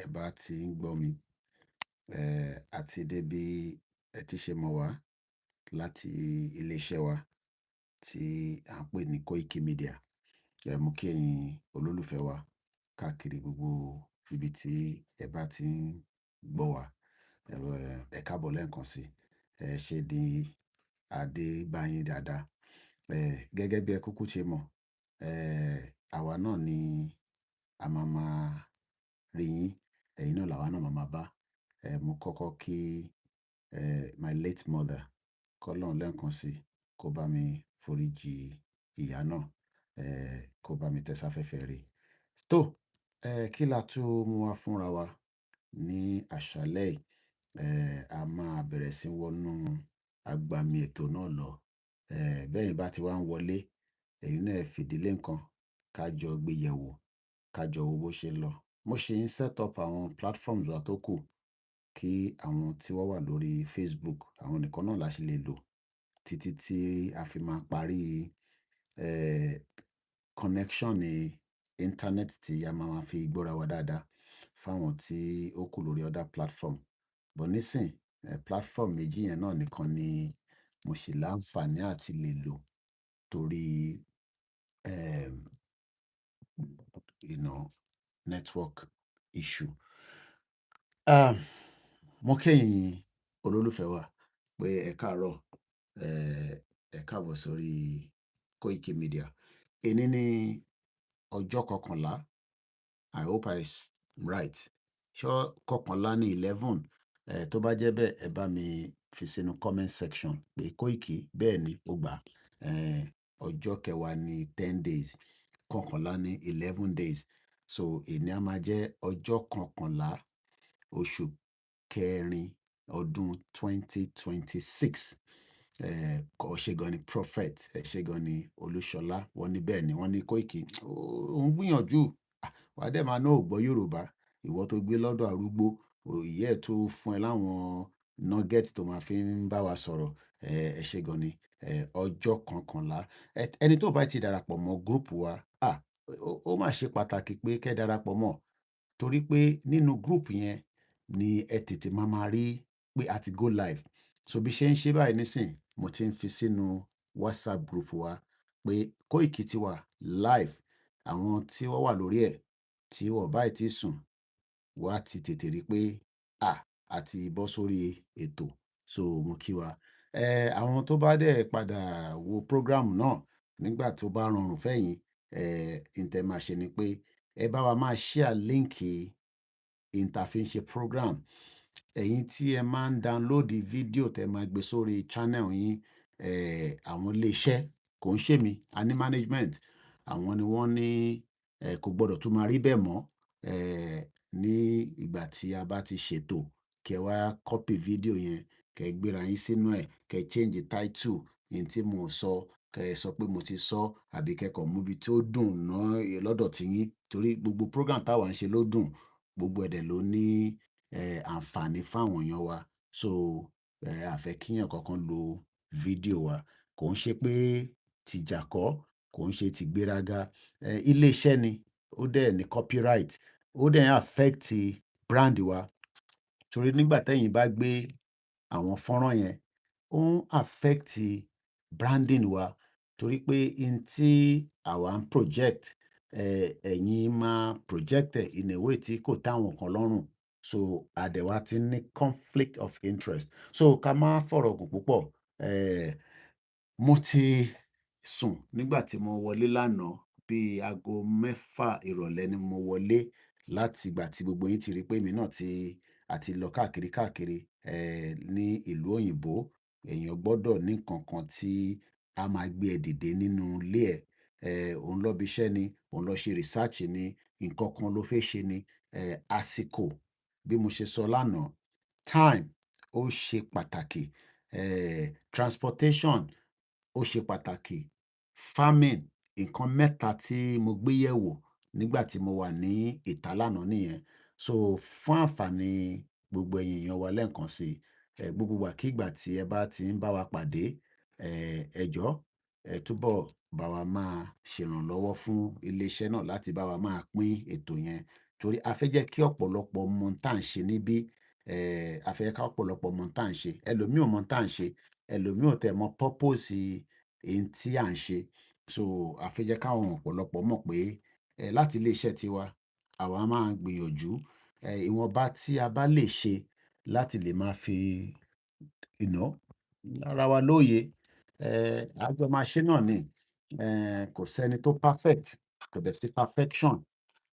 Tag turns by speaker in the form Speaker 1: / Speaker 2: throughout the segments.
Speaker 1: ẹ bá ti ń gbọ́ mi. Àti dé bí ẹ ti ṣe mọ̀ wá láti ilé-iṣẹ́ wa tí à ń pè ní Koikimedia. Mo kí ẹ̀yin olólùfẹ́ wa káàkiri gbogbo ibi tí ẹ bá ti ń gbọ́ wa. Ẹ káàbọ̀ lẹ́ẹ̀kan sí. Ṣé di adé bá yín dáadáa? Gẹ́gẹ́ bí ẹ kúkú ṣe mọ̀, àwa náà ni a máa máa rí yín, ẹ̀yin náà làwa náà máa máa bá. Mo kọ́kọ́ kí my late mother, k'Ọlọ́run lẹ́ẹ̀kan sí, kó bá mi foríji ìyá náà, kó bá mi tẹ sáfẹ́fẹ́ rere. Tó, kí la tún mú wá fúnra wa ní àṣálẹ́ yìí? A máa bẹ̀rẹ̀ sí wọnú agbami ètò náà lọ. Bẹ́yìn bá ti wá ń wọlé, ẹ̀yin náà ẹ fìdílé nǹkan, ká jọ gbé yẹ̀wò, ká jọ wo bó ṣe ń lọ. Mo ṣì ń set up àwọn platforms wa tó kù kí àwọn tí wọ́n wà lórí Facebook, àwọn nìkan náà la ṣì lè lò títí tí a fi máa parí connection ní internet tí a máa máa fi gbọ́ra wa dáadáa fáwọn tí ó kù lórí other platform. But nísìn, platform méjì yẹn náà nìkan ni mo ṣì láǹfààní àti lè lò torí, you know, network issue. Mo kí ẹ̀yin olólùfẹ́ wa pé ẹ káàárọ̀, ẹ káàbọ̀ sórí Koikimedia. Èní ní ọjọ́ kọkànlá. I hope I'm right. Ṣé kọkànlá ní 11? Tó bá jẹ́ bẹ́ẹ̀, ẹ bá mi fi sínú comment section pé Koiki bẹ́ẹ̀ ni ó gbà. Ọjọ́ kẹwàá ní 10 days, kọkànlá ní 11 days. So èní a máa jẹ́ ọjọ́ kọkànlá oṣù kẹrin ọdún 2026. Ẹ ṣé gan ni prophet, ẹ ṣé gan ni Olúṣọlá. Wọ́n ní bẹ́ẹ̀ ni, wọ́n ní Koiki, ó ń gbìyànjú. Wà á dẹ̀ máa ná ò gbọ́ Yorùbá. Ìwọ tó gbé lọ́dọ̀ arúgbó, ìyá ẹ tó fún ẹ láwọn nugget tó máa fi ń bá wa sọ̀rọ̀. Ẹ ṣé gan ni. Ọjọ́ kọkànlá. Ẹni tó bá ti darapọ̀ mọ́ group wa, ó máa ṣe pàtàkì pé kí ẹ darapọ̀ mọ́, torí pé nínú group yẹn ni ẹ tètè máa máa rí pé a ti go live. So bí ṣe ń ṣe báyìí nísìn, mo ti ń fi sínú WhatsApp group wa pé Koiki ti wà live. Àwọn tí wọ́n wà lórí ẹ̀ tí wọ́n bá ì tí sùn, wọ́n á ti tètè rí pé a ti bọ́ sórí ètò. So mo kí wa. Àwọn tó bá dẹ̀ padà wo program náà nígbà tó bá rọrùn fẹ́yìn, n tẹ máa ṣe ni pé ẹ bá wa máa share link n ta fi ń ṣe program. Ẹ̀yin tí ẹ máa ń download fídíò tẹ máa gbé sórí channel yín, àwọn ilé iṣẹ́, kò ń ṣe mi, a ní management. Àwọn ni wọ́n ní kò gbọdọ̀ tún máa rí bẹ́ẹ̀ mọ́. Ní ìgbà tí a bá ti ṣètò, kí ẹ wá copy fídíò yẹn, kí ẹ gbéra yín sínú ẹ̀, kí ẹ change title, ohun tí mò ń sọ, kí ẹ sọ pé mo ti sọ, àbí kí ẹ kàn mú ibi tí ó dùn náà lọ́dọ̀ tí yín. Torí gbogbo program táwa ń ṣe ló dùn, gbogbo ẹ̀dẹ̀ ló ní àǹfààní fún àwọn èèyàn wa. So a fẹ́ kí ẹ̀yàn kankan lo fídíò wa. Kò ń ṣe pé ti ìjà kọ́, kò ń ṣe ti ìgbéraga. Ilé iṣẹ́ ni, ó dẹ̀ ní copyright, ó dẹ̀ affect brand wa. Torí nígbà tí ẹ̀yin bá gbé àwọn fọ́nrán yẹn, ó ń affect branding wa. Torí pé ohun tí àwa ń project, ẹ̀yin máa project ẹ̀ in a way tí kò tẹ́ àwọn kan lọ́rùn. So a dẹ̀ wá ti ní conflict of interest. So ká máa fọ̀rọ̀ gùn púpọ̀. Mo ti sùn nígbà tí mo wọlé lánàá, bí aago 6 ìrọ̀lẹ́ ni mo wọlé láti ìgbà tí gbogbo yín ti rí pé èmi náà ti lọ káàkiri káàkiri ní ìlú òyìnbó. Èèyàn gbọdọ̀ ní nǹkan kan tí a máa gbé ẹ dìde nínú ilé ẹ̀. Òun lọ ibi iṣẹ́ ni, òun lọ ṣe research ni, nǹkan kan ló fẹ́ ṣe ni. Àsìkò, bí mo ṣe sọ lánàá, time ó ṣe pàtàkì. Transportation ó ṣe pàtàkì. Farming, nǹkan mẹ́ta tí mo gbé yẹ̀wò nígbà tí mo wà ní ìta lánàá nìyẹn. So fún àǹfààní gbogbo ẹ̀yin èèyàn wa lẹ́ẹ̀kan sí, gbogbo ìgbàkígbà tí ẹ bá ti ń bá wa pàdé, ẹ jọ̀ọ́, ẹ túbọ̀ bá wa máa ṣèrànlọ́wọ́ fún ilé iṣẹ́ náà láti bá wa máa pín ètò yẹn torí a fẹ́ jẹ́ kí ọ̀pọ̀lọpọ̀ mọ ohun tá à ń ṣe níbí. A fẹ́ jẹ́ ká ọ̀pọ̀lọpọ̀ mọ ohun tá à ń ṣe. Ẹlòmíì ò mọ ohun tá à ń ṣe, ẹlòmíì ò tẹ̀ mọ purpose ohun tí à ń ṣe. So a fẹ́ jẹ́ káwọn ọ̀pọ̀lọpọ̀ mọ̀ pé láti ilé-iṣẹ́ tiwa, àwa máa ń gbìyànjú ìwọ̀nba tí a bá lè ṣe láti lè máa fi ara wa lóye. A jọ máa ṣe náà ni. Kò sẹ́ni tó perfect, kò dẹ̀ sí perfection.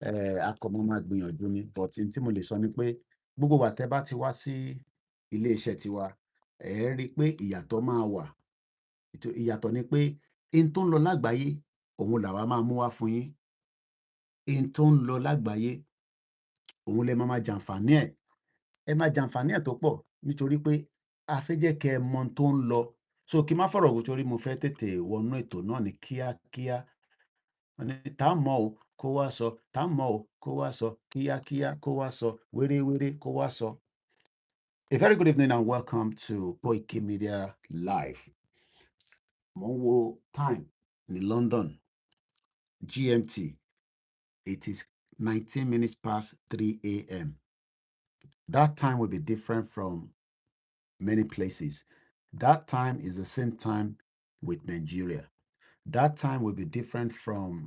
Speaker 1: A kàn máa gbìyànjú ni, but ohun tí mo lè sọ ni pé gbogbo ìgbà tẹ́ bá ti wá sí ilé-iṣẹ́ tiwa, ẹ rí i pé ìyàtọ̀ máa wà. Ìyàtọ̀ ni pé ohun tó ń lọ lágbàáyé, òun làwa máa mú wá fún yín. Ohun tó ń lọ lágbàáyé, òun lẹ máa jàǹfààní ẹ̀. Ẹ máa jàǹfààní ẹ̀ tó pọ̀ nítorí pé a fẹ́ jẹ́ kẹ́ ẹ mọ ohun tó ń lọ. So kí n má fọ̀rọ̀ gùn torí mo fẹ́ tètè wọnú ètò náà ní kíákíá. Tá mọ̀ o kó wá sọ, tá mọ̀ o kó wá sọ, kíákíá kó wá sọ, wéré kó wá sọ. A very good evening and welcome to Koikimedia Live. Mo ń wo time ní London, GMT. It is 19 minutes past 3 a.m. That time will be different from many places. That time is the same time with Nigeria. That time will be different from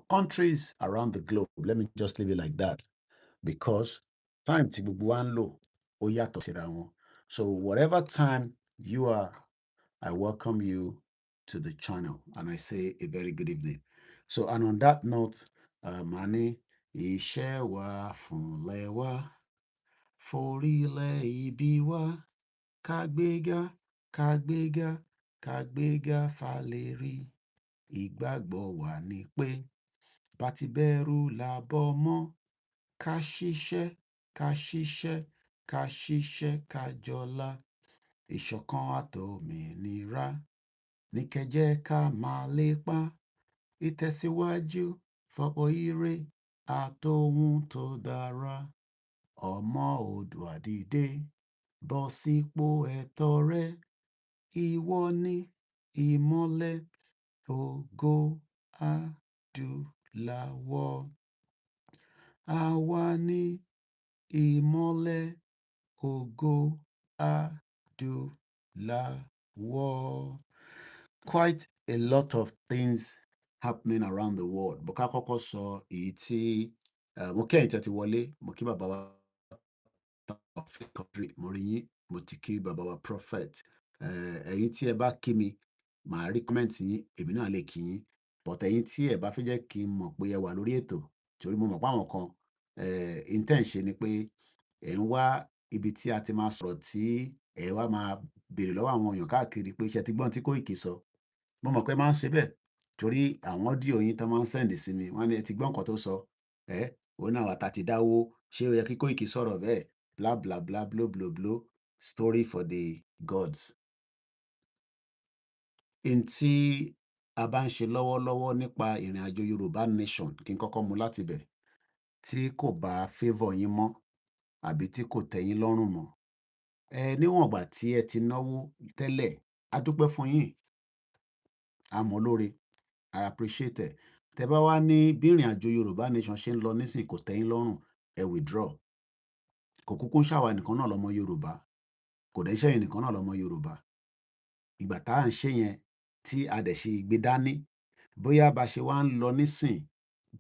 Speaker 1: countries around the globe. Let me just leave it like that, because time tí gbogbo wa ń lò ó yàtọ̀ síra wọn. So whatever time you are, I welcome you to the channel and I say a very good evening. So, and on that note, màá ní iṣẹ́ wa fúnlẹ̀ wa, forílẹ̀ ibi wa, ká gbéga, ká gbéga, ká gbéga fálérí. Ìgbàgbọ́ wa ni pé bá ti bẹ̀rù làbọ̀ mọ́, ká ṣiṣẹ́, ká ṣiṣẹ́, ká ṣiṣẹ́, ká jọlá. Ìṣọ̀kan àtòmìnira ní kẹ́ jẹ́ ká máa lépa. Ìtẹ̀síwájú fọ́pọ̀ ire àtohun tó dára. Ọmọ Oòduà dìde, bọ́ sípò ẹ̀tọ́ rẹ. Ìwọ ni ìmọ́lẹ̀ ògo adúláwọ̀. Àwa ni ìmọ́lẹ̀ ògo adúláwọ̀. Quite a lot of things happening around the world. Bó ká kọ́kọ́ sọ èyí tí mo kí ẹ̀yin tí ẹ ti wọlé, mo kí bàbá wa country, mo rí yín, mo ti kí bàbá wa prophet. Ẹ̀yin tí ẹ bá kí mi, màá rí comment yín, èmi náà lè kí yín. But ẹ̀yin tí ẹ bá fẹ́ jẹ́ kí n mọ̀ pé ẹ wà lórí ètò, torí mo mọ̀ pé àwọn kan intent ṣe ni pé ẹ ń wá ibi tí a ti máa sọ̀rọ̀ tí ẹ wá máa béèrè lọ́wọ́ àwọn èèyàn káàkiri pé ṣé ẹ ti gbọ́ ohun tí Koiki sọ. Mo mọ̀ pé máa ń ṣe bẹ́ẹ̀ torí àwọn audio yín tán máa ń send sí mi. Wọ́n á ní ẹ ti gbọ́ nǹkan tó sọ. Òun náà wà tá ti dáwó. Ṣé ó yẹ kí Koiki sọ̀rọ̀ bẹ́ẹ̀? Bla bla bla blo blo blo. Story for the gods. Ohun tí a bá ń ṣe lọ́wọ́lọ́wọ́ nípa ìrìnàjò Yorùbá nation, kí n kọ́kọ́ mú láti bẹ̀, tí kò bá favour yín mọ́ àbí tí kò tẹ́ yín lọ́rùn mọ́, níwọ̀n ìgbà tí ẹ ti náwó tẹ́lẹ̀, a dúpẹ́ fún yín. A mọ̀ lóore. I appreciate it. Tẹ́ bá wá ní bí ìrìnàjò Yorùbá nation ṣe ń lọ nísìnyí kò tẹ́ yín lọ́rùn, ẹ withdraw. Kò kúkú ń ṣàwa nìkan náà lọ́mọ Yorùbá. Kò dẹ̀ ṣẹ́yìn nìkan náà lọ́mọ Yorùbá. Ìgbà tá à ń ṣe yẹn tí a dẹ̀ ṣe gbé dání, bóyá bá ṣe wá ń lọ nísìn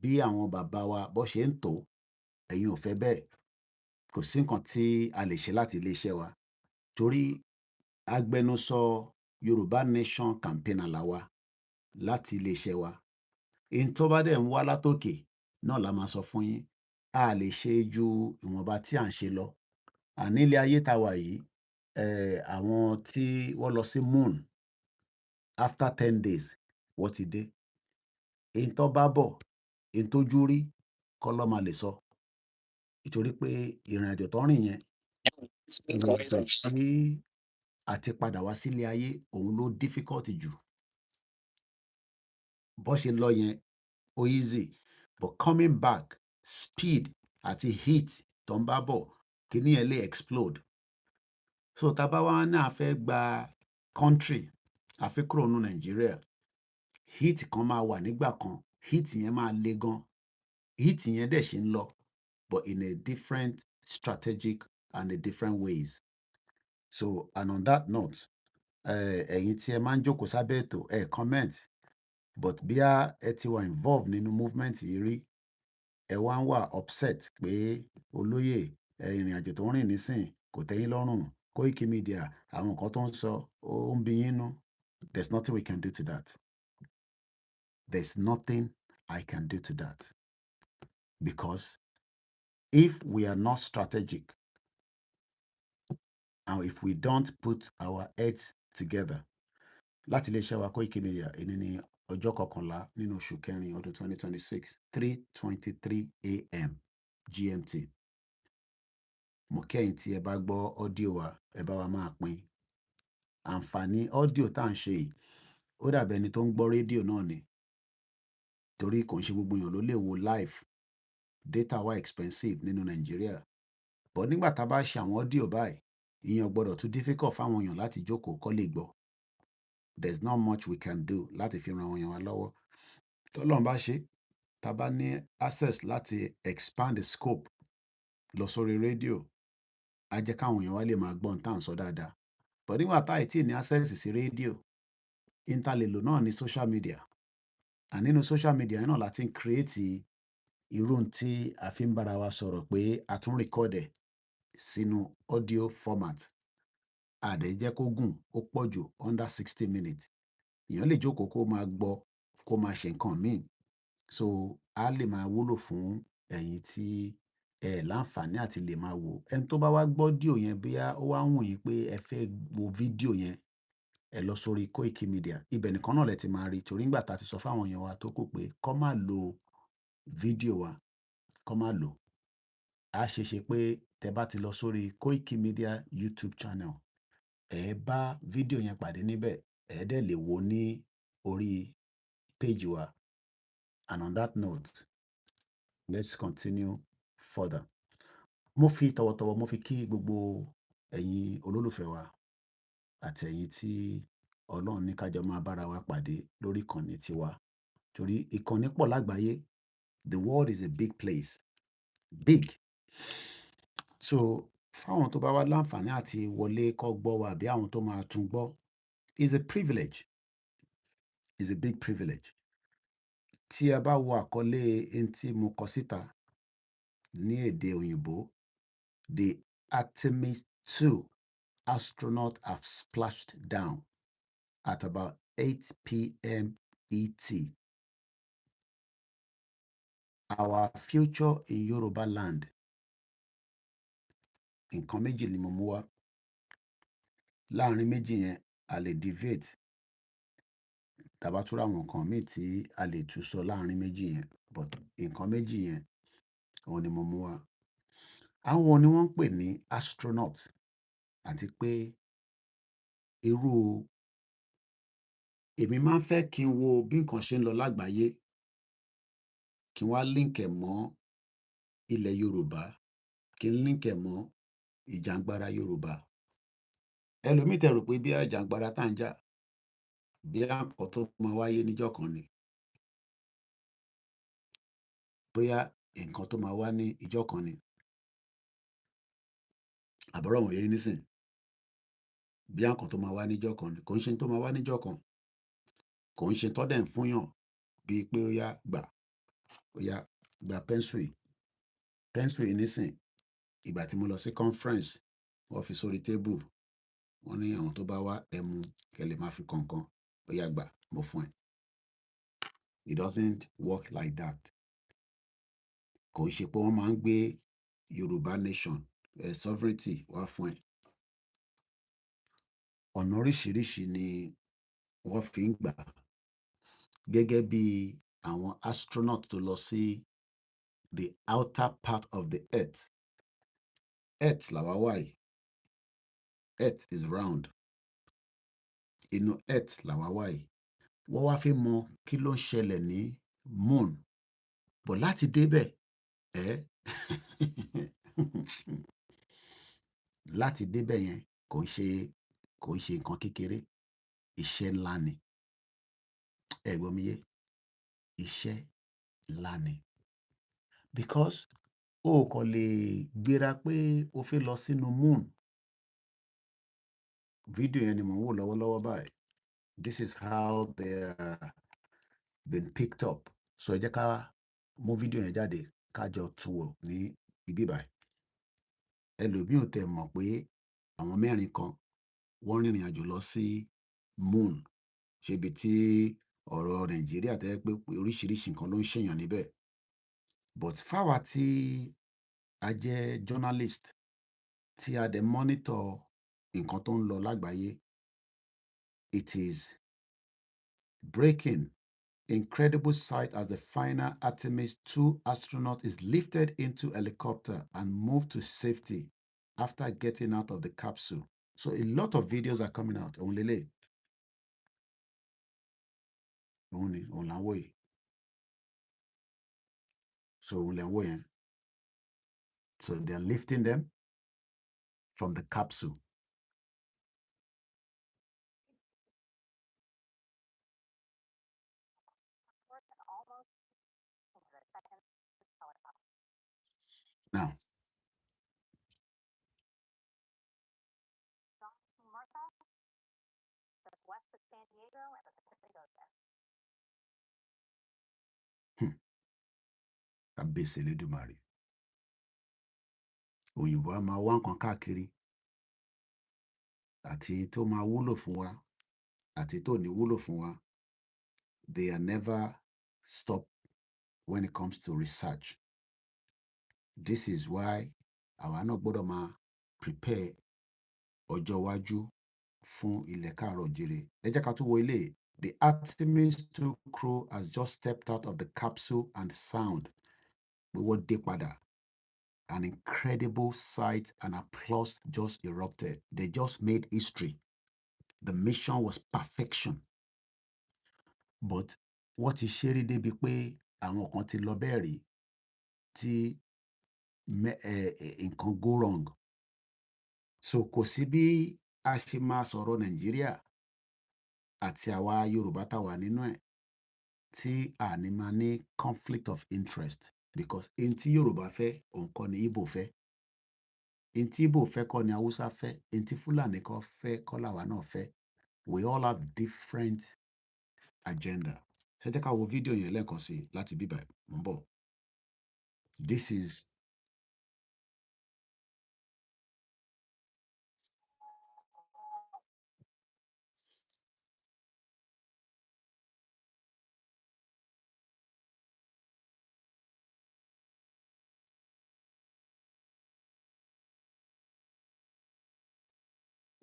Speaker 1: bí àwọn bàbá wa bó ṣe ń tò, ẹ̀yin ò fẹ́ bẹ́ẹ̀. Kò sí nǹkan tí a lè ṣe láti ilé-iṣẹ́ wa torí agbẹnusọ Yorùbá nation campaigner là wa láti ilé-iṣẹ́ wa. Ohun tó bá dẹ̀ ń wá látòkè náà la máa sọ fún yín. A lè ṣe ju ìwọ̀nba tí à ń ṣe lọ. Àní ilé ayé tá wà yìí, àwọn tí wọ́n lọ sí moon after 10 days wọ́n ti dé. Ohun tó bá bọ̀, ohun tójú rí kọ́ ló máa lè sọ. Nítorí pé ìrìnàjò tó ń rìn yẹn, ìrìnàjò tí àti padà wá sílé ayé òun ló difficult jù. Bó ṣe lọ yẹn ó easy, but coming back, speed àti heat tó ń bá bọ̀, kíní yẹn lè explode. So tá bá wá ní a fẹ́ gba country, a fẹ́ kúrò nínú Nigeria, heat kan máa wà nígbà kan, heat yẹn máa le gan, heat yẹn dẹ̀ ṣì ń lọ but in a different strategic and a different ways. So and on that note, ẹ̀yin tí ẹ máa ń jókòó sábẹ́ ètò ẹ comment but bí ẹ ti wà involved nínú movement yìí rí, ẹ wá ń wà upset pé olóyè ìrìn àjò tó ń rìn nísìn kò tẹ́yín lọ́rùn, Koikimedia àwọn nǹkan tó ń sọ ó ń bí yín nú. There's nothing we can do to that. There's nothing I can do to that. Because if we are not strategic and if we don't put our heads together, láti iléeṣẹ́ wa Koikimedia, èyí ni ọjọ́ kọkànlá nínú oṣù kẹrin ọdún 2026, 3:23 a.m. GMT. Mo kẹ́yìn tí ẹ bá gbọ́ ọ́díò wa, ẹ bá wa máa pín. Àǹfààní ọ́díò tá à ń ṣe yìí, ó dàbí ẹni tó ń gbọ́ rédíò náà ni. Torí kò ń ṣe gbogbo èèyàn ló lè wo live. Data wa expensive nínú Nàìjíríà. But nígbà tá a bá ṣe àwọn ọ́díò báyìí, ìyẹn ò gbọdọ̀ tún difficult fáwọn èèyàn láti jókòó kó lè gbọ́. There's not much we can do láti fi ran àwọn èèyàn wa lọ́wọ́. Tọ́lọ́run bá ṣe, tá a bá ní access láti expand the scope lọ sórí rédíò, á jẹ́ káwọn èèyàn wa lè máa gbọ́ ohun tá à ń sọ dáadáa. But nígbà tá ì tí ní access sí rédíò, ìta lè lò náà ní social media. And nínú social media yẹn náà láti ń create irú tí a fi ń bára wa sọ̀rọ̀ pé a tún record ẹ̀ sínú audio format. A dẹ̀ jẹ́ kó gùn, ó pọ̀ jù under 60 minutes. Èèyàn lè jókòó kó máa gbọ́, kó máa ṣe nǹkan míì. So a lè máa wúlò fún ẹ̀yin tí láǹfààní àti lè máa wò. Ẹni tó bá wá gbọ́ ọ́díò yẹn bóyá ó wá wù yín pé ẹ fẹ́ wo fídíò yẹn, ẹ lọ sórí Koikimedia. Ibẹ̀ nìkan náà lẹ ti máa rí torí nígbà tá a ti sọ fáwọn èèyàn wa tó kù pé kó má lo fídíò wa, kó má lò. A ṣe ṣe pé tẹ bá ti lọ sórí Koikimedia YouTube channel, ẹ bá fídíò yẹn pàdé níbẹ̀, ẹ dẹ̀ lè wò ní orí page wa. And on that note, let's continue further. Mo fi tọ̀wọ̀tọ̀wọ̀ mo fi kí gbogbo ẹ̀yin olólùfẹ́ wa àti ẹ̀yin tí Ọlọ́run ní ká jọ máa bára wa pàdé lórí ìkànnì tiwa. Torí ìkànnì pọ̀ lágbàáyé. The world is a big place. Big. So fáwọn tó bá wá láǹfààní àti wọlé kó gbọ́ wa àbí àwọn tó máa tún gbọ́, is a privilege. Is a big privilege. Tí a bá wo àkọlé ẹni tí mo kọ síta ní èdè òyìnbó, the Artemis II astronaut have splashed down at about 8 p.m. ET. Our future in Yoruba land. Nǹkan méjì ni mo mú wá. Láàárín méjì yẹn, a lè deviate. Tàbá tún ra àwọn nǹkan míì tí a lè tún sọ láàárín méjì yẹn. But nǹkan méjì yẹn, òun ni mo mú wá. Àwọn ni wọ́n ń pè ní astronaut. Àti pé èmi máa ń fẹ́ kí n wo bí nǹkan ṣe ń lọ lágbàáyé, kí n wá link ẹ̀ mọ́ ilẹ̀ Yorùbá, kí n link ẹ̀ mọ́ ìjàngbara Yorùbá. Ẹlòmíì tẹ̀ rò pé bí ìjàngbara tá ń jà, bí nǹkan tó máa wáyé níjọ́ kan ni. Bóyá nǹkan tó máa wá ní ìjọ́ kan ni. Àbọ̀rọ̀ wọ̀nyí nísìn. Bí nǹkan tó máa wá níjọ́ kan ni. Kò ń ṣe tó máa wá níjọ́ kan. Kò ń ṣe tó dẹ̀ ń fúnyàn bíi pé ó yá gba pẹ́ńsù yìí. Pẹ́ńsù yìí nísìn. Ìgbà tí mo lọ sí conference, wọ́n fi sórí table. Wọ́n ní àwọn tó bá wá ẹmu kẹ́lẹ̀ máa fi kọ̀ọ̀kan. Ó yá gbà, mo fún ẹ. It doesn't work like that. Kò ń ṣe pé wọ́n máa ń gbé Yorùbá nation sovereignty wá fún ẹ. Ọ̀nà oríṣiríṣi ni wọ́n fi ń gbà. Gẹ́gẹ́ bí àwọn astronaut tó lọ sí the outer part of the earth. Earth làwa wà yìí. Earth is round. Inú earth làwa wà yìí. Wọ́n wá fi mọ kí ló ń ṣẹlẹ̀ ní moon. But láti débẹ̀, láti débẹ̀ yẹn kò ń ṣe nǹkan kékeré. Iṣẹ́ ńlá ni. ẹ gbọ́ mi yé, iṣẹ́ ńlá ni, because o kàn lè gbéra pé o fẹ́ lọ sínú moon. Fídíò yẹn ni mò ń wò lọ́wọ́lọ́wọ́ báyìí. This is how they are been picked up. So ẹ jẹ́ ká mú fídíò yẹn jáde ká jọ tú wò ní ibi báyìí. Ẹlòmíì ò tẹ̀ mọ̀ pé àwọn mẹ́rin kan wọ́n rìnrìn àjò lọ sí moon, ṣebi tí ọ̀rọ̀ Nàìjíríà tẹ́ pé oríṣiríṣi nǹkan ló ń ṣèyàn níbẹ̀. But fáwa tí a jẹ́ journalist, tí a dẹ̀ monitor nǹkan tó ń lọ lágbàáyé, it is breaking. Incredible sight as the final Artemis II astronaut is lifted into helicopter and moved to safety after getting out of the capsule. So a lot of videos are coming out. Òun lélẹ̀. Òun ni, òun là ń wò yìí. So òun lẹ̀ ń wò yẹn. So they're lifting them from the capsule. Now, kábíyèsí Elédùmarè. Òyìnbó á máa wá nǹkan káàkiri, àti tó máa wúlò fún wa, àti tó ní wúlò fún wa. They are never stop when it comes to research. This is why àwa náà gbọ́dọ̀ máa prepare ọjọ́ iwájú fún ilẹ̀ káàárọ̀ oòjíire. Ẹ jẹ́ ká tún wo ilé. The Artemis II crew has just stepped out of the capsule and sound. Pé wọ́n dé padà. An incredible sight and applause just erupted. They just made history. The mission was perfection. But wọ́n ti ṣeré débi pé àwọn kan ti lọ bẹ́ẹ̀ rí tí nǹkan go wrong. So kò sí bí a ṣe máa sọ̀rọ̀ Nàìjíríà àti àwa Yorùbá tá wà nínú ẹ̀ tí a ní máa ní conflict of interest, because in tí Yorùbá fẹ́, òun kọ́ ni Igbo fẹ́. In tí Igbo fẹ́ kọ́ ni Hausa fẹ́. In tí Fúlàní kọ́ fẹ́ kọ́ làwa náà fẹ́. We all have different agenda. Ṣé jẹ́ ká wo fídíò yẹn lẹ́ẹ̀kan sí láti bíbá ẹ̀ mò ń bọ̀. This is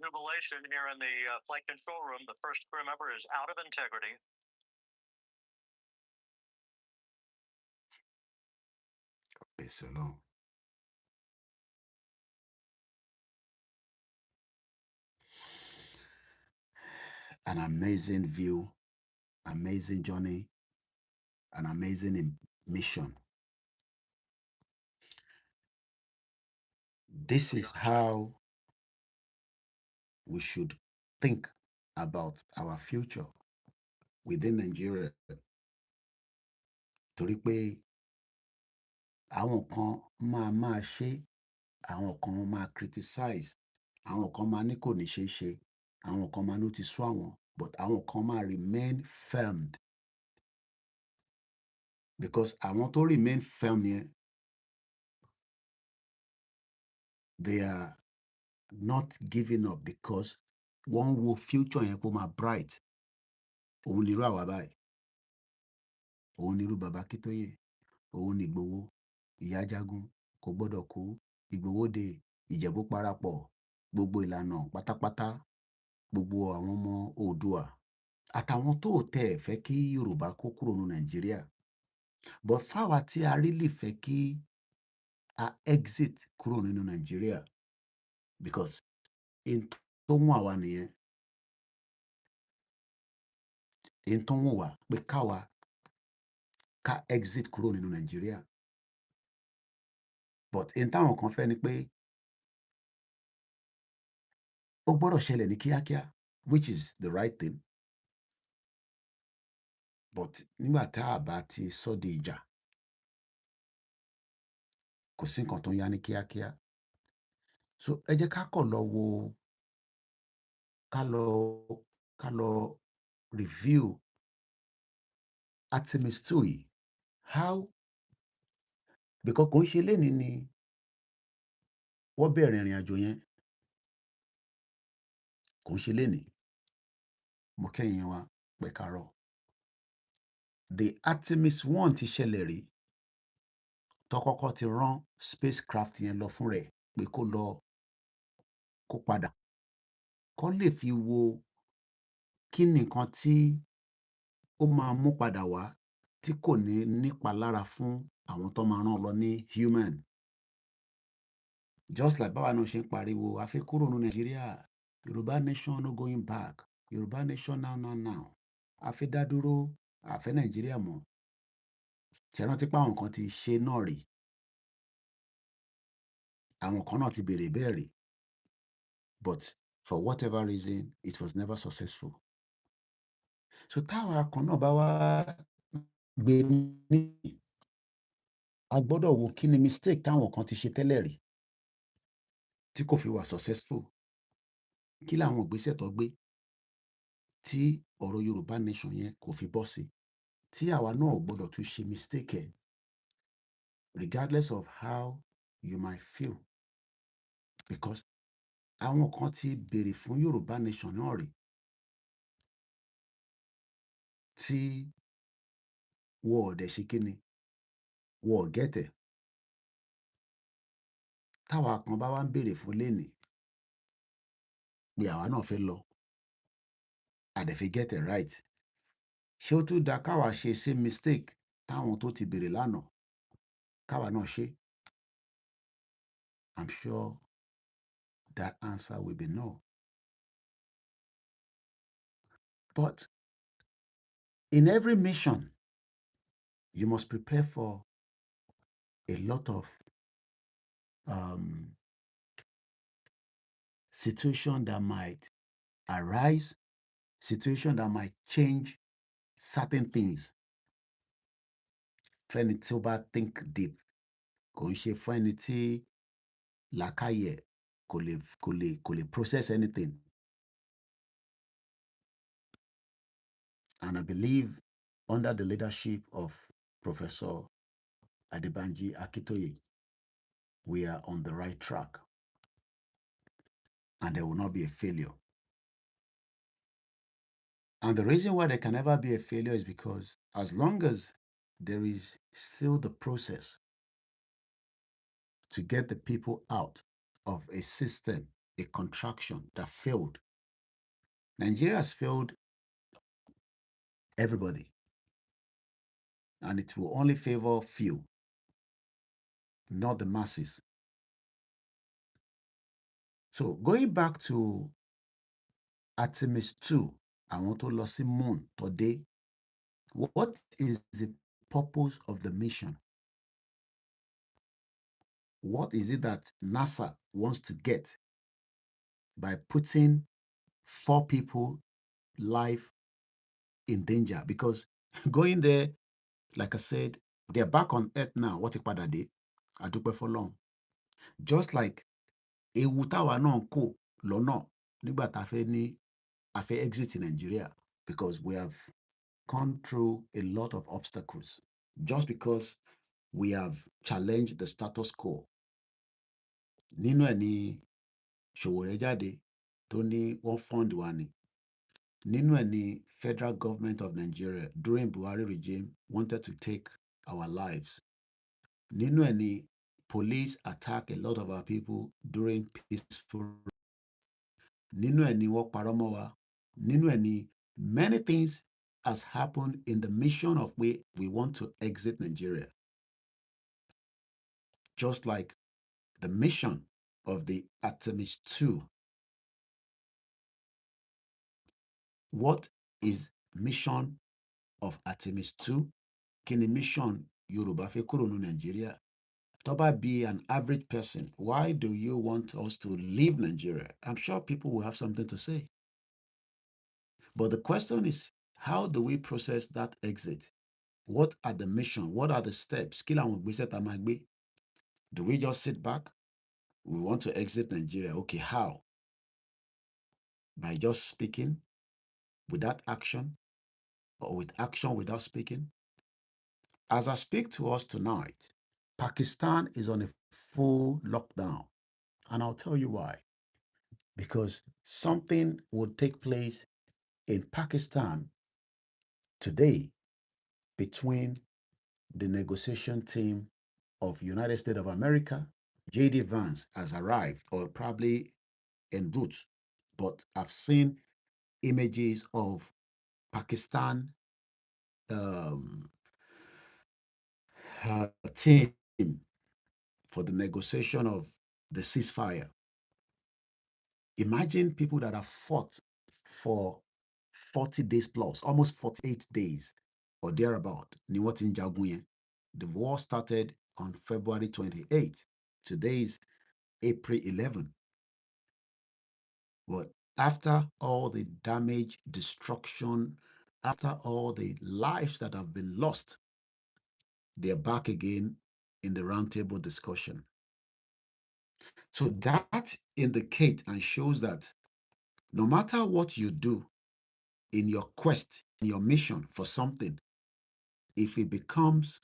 Speaker 2: jubilation here in the flight control room. The first crew member is out of integrity.
Speaker 1: kábíyèsí Ọlọ́run. An amazing view, amazing journey, an amazing mission. This is how we should think about our future within Nigeria. Torí pé àwọn kan máa ṣe, àwọn kan máa criticize, àwọn kan máa ní kò ní ṣeé ṣe, àwọn kan máa ní ó ti sú àwọn, but àwọn kan máa remain firmed. Because àwọn tó remain firm yẹn, they are not giving up because wọ́n ń wo future yẹn kó máa bright. Òun nírú àwa báyìí. Òun nírú bàbá Akíntóyè. Òun ní Ìgbòho. Ìyá Jagun kò gbọ́dọ̀ kú. Ìgbòho dé. Ìjẹ̀bú parapọ̀. Gbogbo ìlànà pátápátá. Gbogbo àwọn ọmọ Oòduà. Àtàwọn tó tẹ̀ fẹ́ kí Yorùbá kó kúrò ní Nàìjíríà. But fáwa tí a really fẹ́ kí a exit kúrò nínú Nàìjíríà, because in tó mú àwa nìyẹn. In tó mú wa pé káwa ká exit kúrò nínú Nàìjíríà. But in táwọn kan fẹ́ ni pé ó gbọ́dọ̀ ṣẹlẹ̀ ní kíákíá, which is the right thing. but nígbà tá a bá ti sọ di ìjà kò sí nǹkan tó ń yá ní kíákíá. So ẹ jẹ́ ká kọ̀ lọ wo ká lọ review Artemis II yìí. How, because kò ń ṣe lénìí ni wọ́n bẹ̀rẹ̀ ìrìn àjò yẹn, kò ń ṣe lénìí. Mo kẹ́yìn wa pẹ̀ kárọ̀. The Artemis I ti ṣẹlẹ̀ rí tó kọ́kọ́ ti rán spacecraft yẹn lọ fún rẹ̀ pé kó padà kó lè fi wo kí nìkan tí ó máa mú padà wá tí kò ní nípa lára fún àwọn tó máa rán lọ ní human. Just like báwa náà ṣe ń pariwo a fẹ́ kúrò ní Nàìjíríà, Yorùbá nation no going back, Yorùbá nation now. A fẹ́ dá dúró, a fẹ́ Nàìjíríà mọ́. Ṣé rántí pé àwọn kan ti ṣe náà rí? Àwọn kan náà ti béèrè bẹ́ẹ̀ rí. But for whatever reason, it was never successful. So táwa kan náà bá wá gbé ní, a gbọ́dọ̀ wo kí ni mistake táwọn kan ti ṣe tẹ́lẹ̀ rí tí kò fi wà successful. Kí làwọn ìgbésẹ̀ tó gbé tí ọ̀rọ̀ Yorùbá nation yẹn kò fi bọ́ sí, tí àwa náà ò gbọ́dọ̀ tún ṣe mistake ẹ̀, regardless of how you might feel. Because àwọn kan ti béèrè fún Yorùbá nation náà rí tí wọ́n ò dẹ̀ ṣe kíni, wọ́n ò gẹ́tẹ̀. Táwa kan bá wá ń béèrè fún lénìí pé àwa náà fẹ́ lọ, a dẹ̀ fi get it right. Ṣé ó tún da káwa ṣe same mistake táwọn tó ti béèrè lánàá káwa náà ṣe? I'm sure that answer will be no. But in every mission, you must prepare for a lot of situation that might arise, situation that might change certain things. Fẹ́ni tí ó bá think deep, kò ń ṣe fún ẹni tí làákàyè kò lè process anything. And I believe under the leadership of Professor Adebanji Akitoye, we are on the right track. And there will not be a failure. And the reason why there can never be a failure is because as long as there is still the process to get the people out of a system, a contraction that failed. Nigeria has failed everybody. And it will only favor few, not the masses. So going back to Artemis II, àwọn tó lọ sí moon today, what is the purpose of the mission? What is it that NASA wants to get by putting 4 people life in danger? Because going there, like I said, they're back on Earth now. What ti padà dé? A dúpẹ́ f'Ọlọ́run. Just like ewu táwa náà kò lọ́nà nígbà tá a fẹ́ exit Nigeria, because we have gone through a lot of obstacles just because we have challenged the status quo. Nínú ẹ̀ ni Ṣòwòrẹ́ jáde tó ní wọ́n fund wa ni. Nínú ẹ̀ ni federal government of Nigeria during Buhari regime wanted to take our lives. Nínú ẹ̀ ni police attack a lot of our people during peaceful. Nínú ẹ̀ ni wọ́n parọ́ mọ́ wa. Nínú ẹ̀ ni many things has happened in the mission of we want to exit Nigeria. Just like the mission of the Artemis II. What is mission of Artemis II? Kí ni mission Yorùbá fẹ́ kúrò ní Nigeria? Tó bá be an average person, why do you want us to leave Nigeria? I'm sure people will have something to say. But the question is, how do we process that exit? What are the mission? What are the steps? Kí làwọn ìgbésẹ̀ tá a máa gbé? Do we just sit back? We want to exit Nigeria. Okay, how? By just speaking without action, or with action without speaking? As I speak to us tonight, Pakistan is on a full lockdown. And I'll tell you why. Because something will take place in Pakistan today between the negotiation team of United States of America. J.D. Vance has arrived, or probably en route, but I've seen images of Pakistan um, team for the negotiation of the ceasefire. Imagine people that have fought for 40 days plus, almost 48 days or thereabout. Ni wọ́n ti ń jagun yẹn. The war started on February 28th. Today is April 11. But after all the damage, destruction, after all the lives that have been lost, they're back again in the roundtable discussion. So that indicates and shows that no matter what you do in your quest, in your mission for something, if it becomes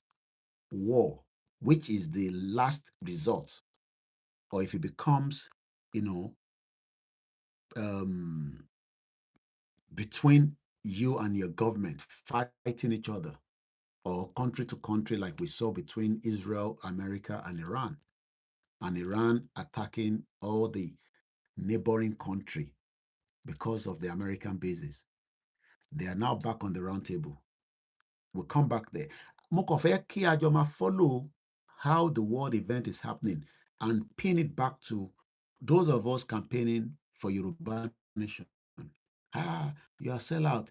Speaker 1: war, which is the last result, or if it becomes, between you and your government fighting each other, or country to country, like we saw between Israel, America, and Iran attacking all the neighboring country because of the American bases. They are now back on the round table. We'll come back there. Mo kàn fẹ́ kí a jọ máa follow how the world event is happening and pin it back to those of us campaigning for Yoruba Nation. You are sellout.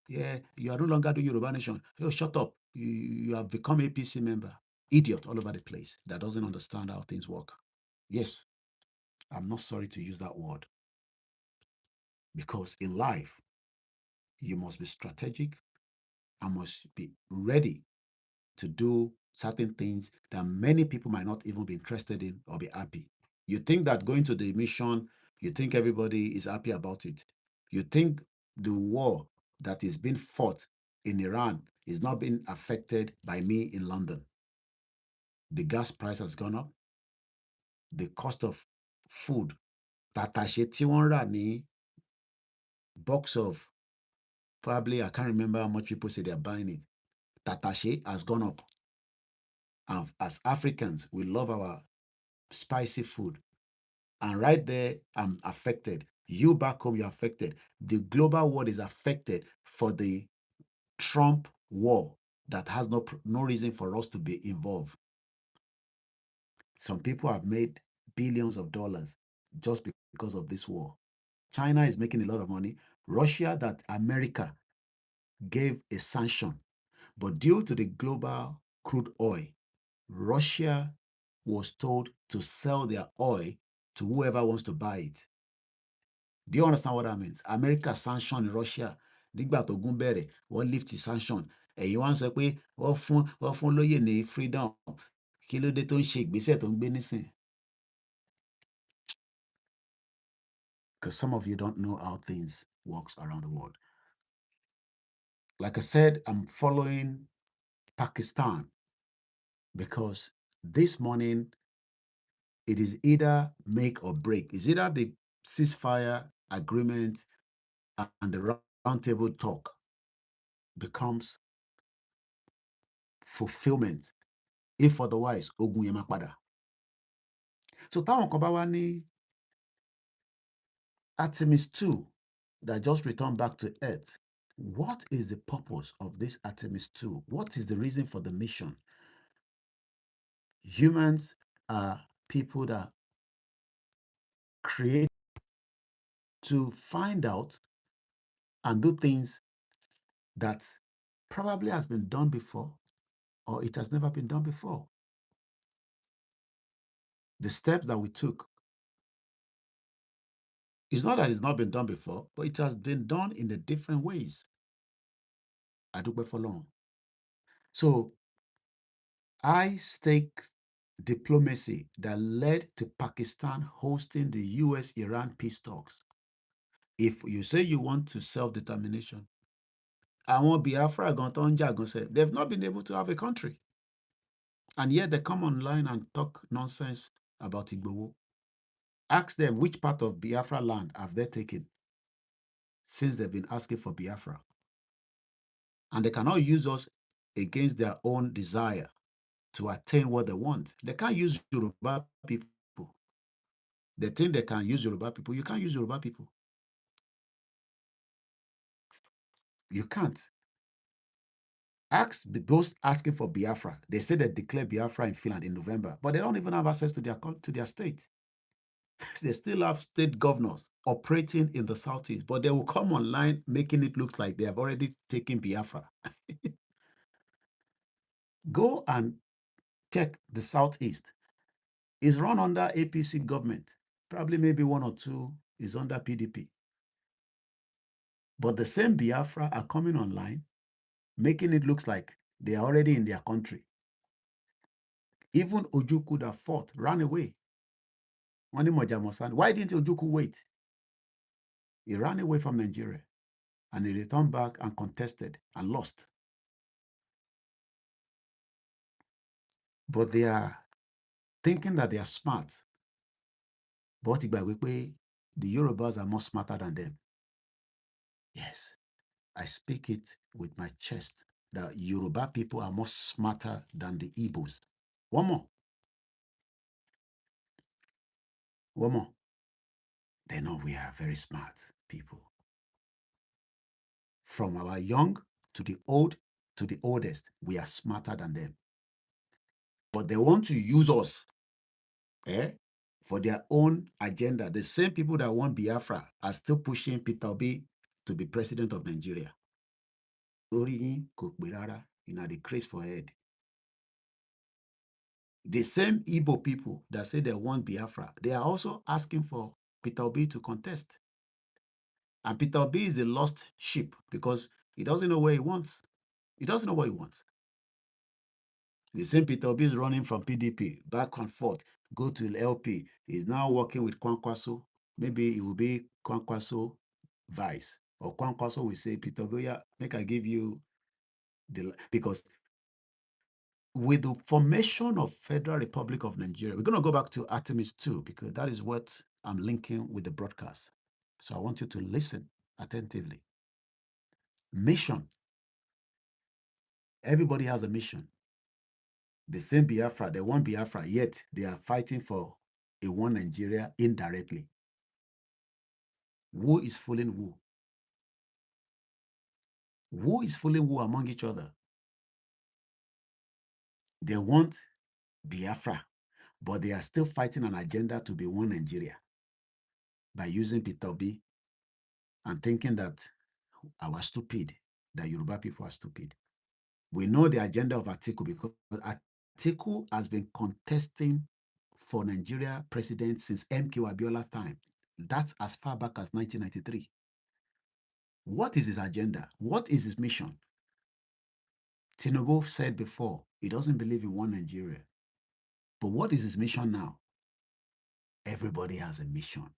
Speaker 1: Yeah, you are no longer doing Yoruba Nation. Oh, shut up. You have become a APC member. Idiot all over the place that doesn't understand how things work. Yes, I'm not sorry to use that word. Because in life, you must be strategic and must be ready to do certain things that many people might not even be interested in or be happy. You think that going to the mission, you think everybody is happy about it. You think the war that is being fought in Iran is not being affected by me in London. The gas price has gone up. The cost of food, tàtàṣé tí wọ́n rà ní box of, probably I can't remember how much people say they're buying it. Tàtàṣé has gone up. And as Africans, we love our spicy food. And right there, I'm affected. You back home, you're affected. The global world is affected for the Trump war that has no reason for us to be involved. Some people have made billions of dollars just because of this war. China is making a lot of money. Russia, that America gave a sanction. But due to the global crude oil, Russia was told to sell their oil to whoever wants to buy it. Do you understand what that means? America sanctioned Russia. Nígbà tó gún bẹ̀rẹ̀, wọ́n lift the sanction. Ẹ̀yin wá ń sọ pé wọ́n fún lóyè ní freedom. Kí ló dé tó ń ṣe ìgbésẹ̀ tó ń gbé nísìn? Because some of you don't know how things works around the world. Like I said, I'm following Pakistan because this morning it is either make or break. It's either the ceasefire agreement and the roundtable talk becomes fulfillment. If otherwise, ogun yẹn máa padà. So táwọn kan bá wá ní Artemis II that just returned back to Earth, what is the purpose of this Artemis II? What is the reason for the mission? Humans are people that create to find out and do things that probably has been done before or it has never been done before. The steps that we took, it's not that it's not been done before, but it has been done in the different ways. Adúpẹ́ fọ́lọ́run. So high-stake diplomacy that led to Pakistan hosting the US-Iran peace talks. If you say you want to self-determination, àwọn Biafra gan tó ń jà gan sef, they've not been able to have a country. And yet they come online and talk nonsense about Igboho. Ask them which part of Biafra land have they taken since they've been asking for Biafra. And they cannot use us against their own desire to attain what they want. They can't use Yoruba people. They think they can use Yoruba people. You can't use Yoruba people. You can't. Ask those asking for Biafra. They say they declare Biafra in Finland in November, but they don't even have access to their state. They still have state governors operating in the southeast, but they will come online making it look like they have already taken Biafra. Go and check the southeast. It's run under APC government. Probably maybe one or two is under PDP. But the same Biafra are coming online, making it look like they are already in their country. Even Ojukwu could have fought, ran away. Why didn't Ojukwu wait? He ran away from Nigeria and he returned back and contested and lost. But they are thinking that they are smart. But the Yorubas are more smarter than them. Yes, I speak it with my chest that Yoruba people are more smarter than the Igbos. One more. They know we are very smart people. From our young to the old to the oldest, we are smarter than them. But they want to use us for their own agenda. The same people that want Biafra are still pushing Peter Obi to be president of Nigeria. The craze for head. The same Igbo people that say they want Biafra, they are also asking for Peter Obi to contest. And Peter Obi is a lost sheep because he doesn't know where he wants. He doesn't know what he wants. The same Peter Obi is running from PDP, back and forth, go to LP. He's now working with Kwankwaso. Maybe it will be Kwankwaso vice. Or Kwankwaso will say, Peter Obi, yeah, make I give you the... Because with the formation of Federal Republic of Nigeria, we're going to go back to Artemis II because that is what I'm linking with the broadcast. So I want you to listen attentively. Mission. Everybody has a mission. The same Biafra, they want Biafra, yet they are fighting for a one Nigeria indirectly. Who is fooling who? Who is fooling who among each other? They want Biafra, but they are still fighting an agenda to be one Nigeria by using Peter Obi and thinking that our stupid, that Yoruba people are stupid. We know the agenda of Atiku because Atiku has been contesting for Nigeria president since MK Abiola's time. That's as far back as 1993. What is his agenda? What is his mission? Tinubu said before, he doesn't believe in one Nigeria. But what is his mission now? Everybody has a mission.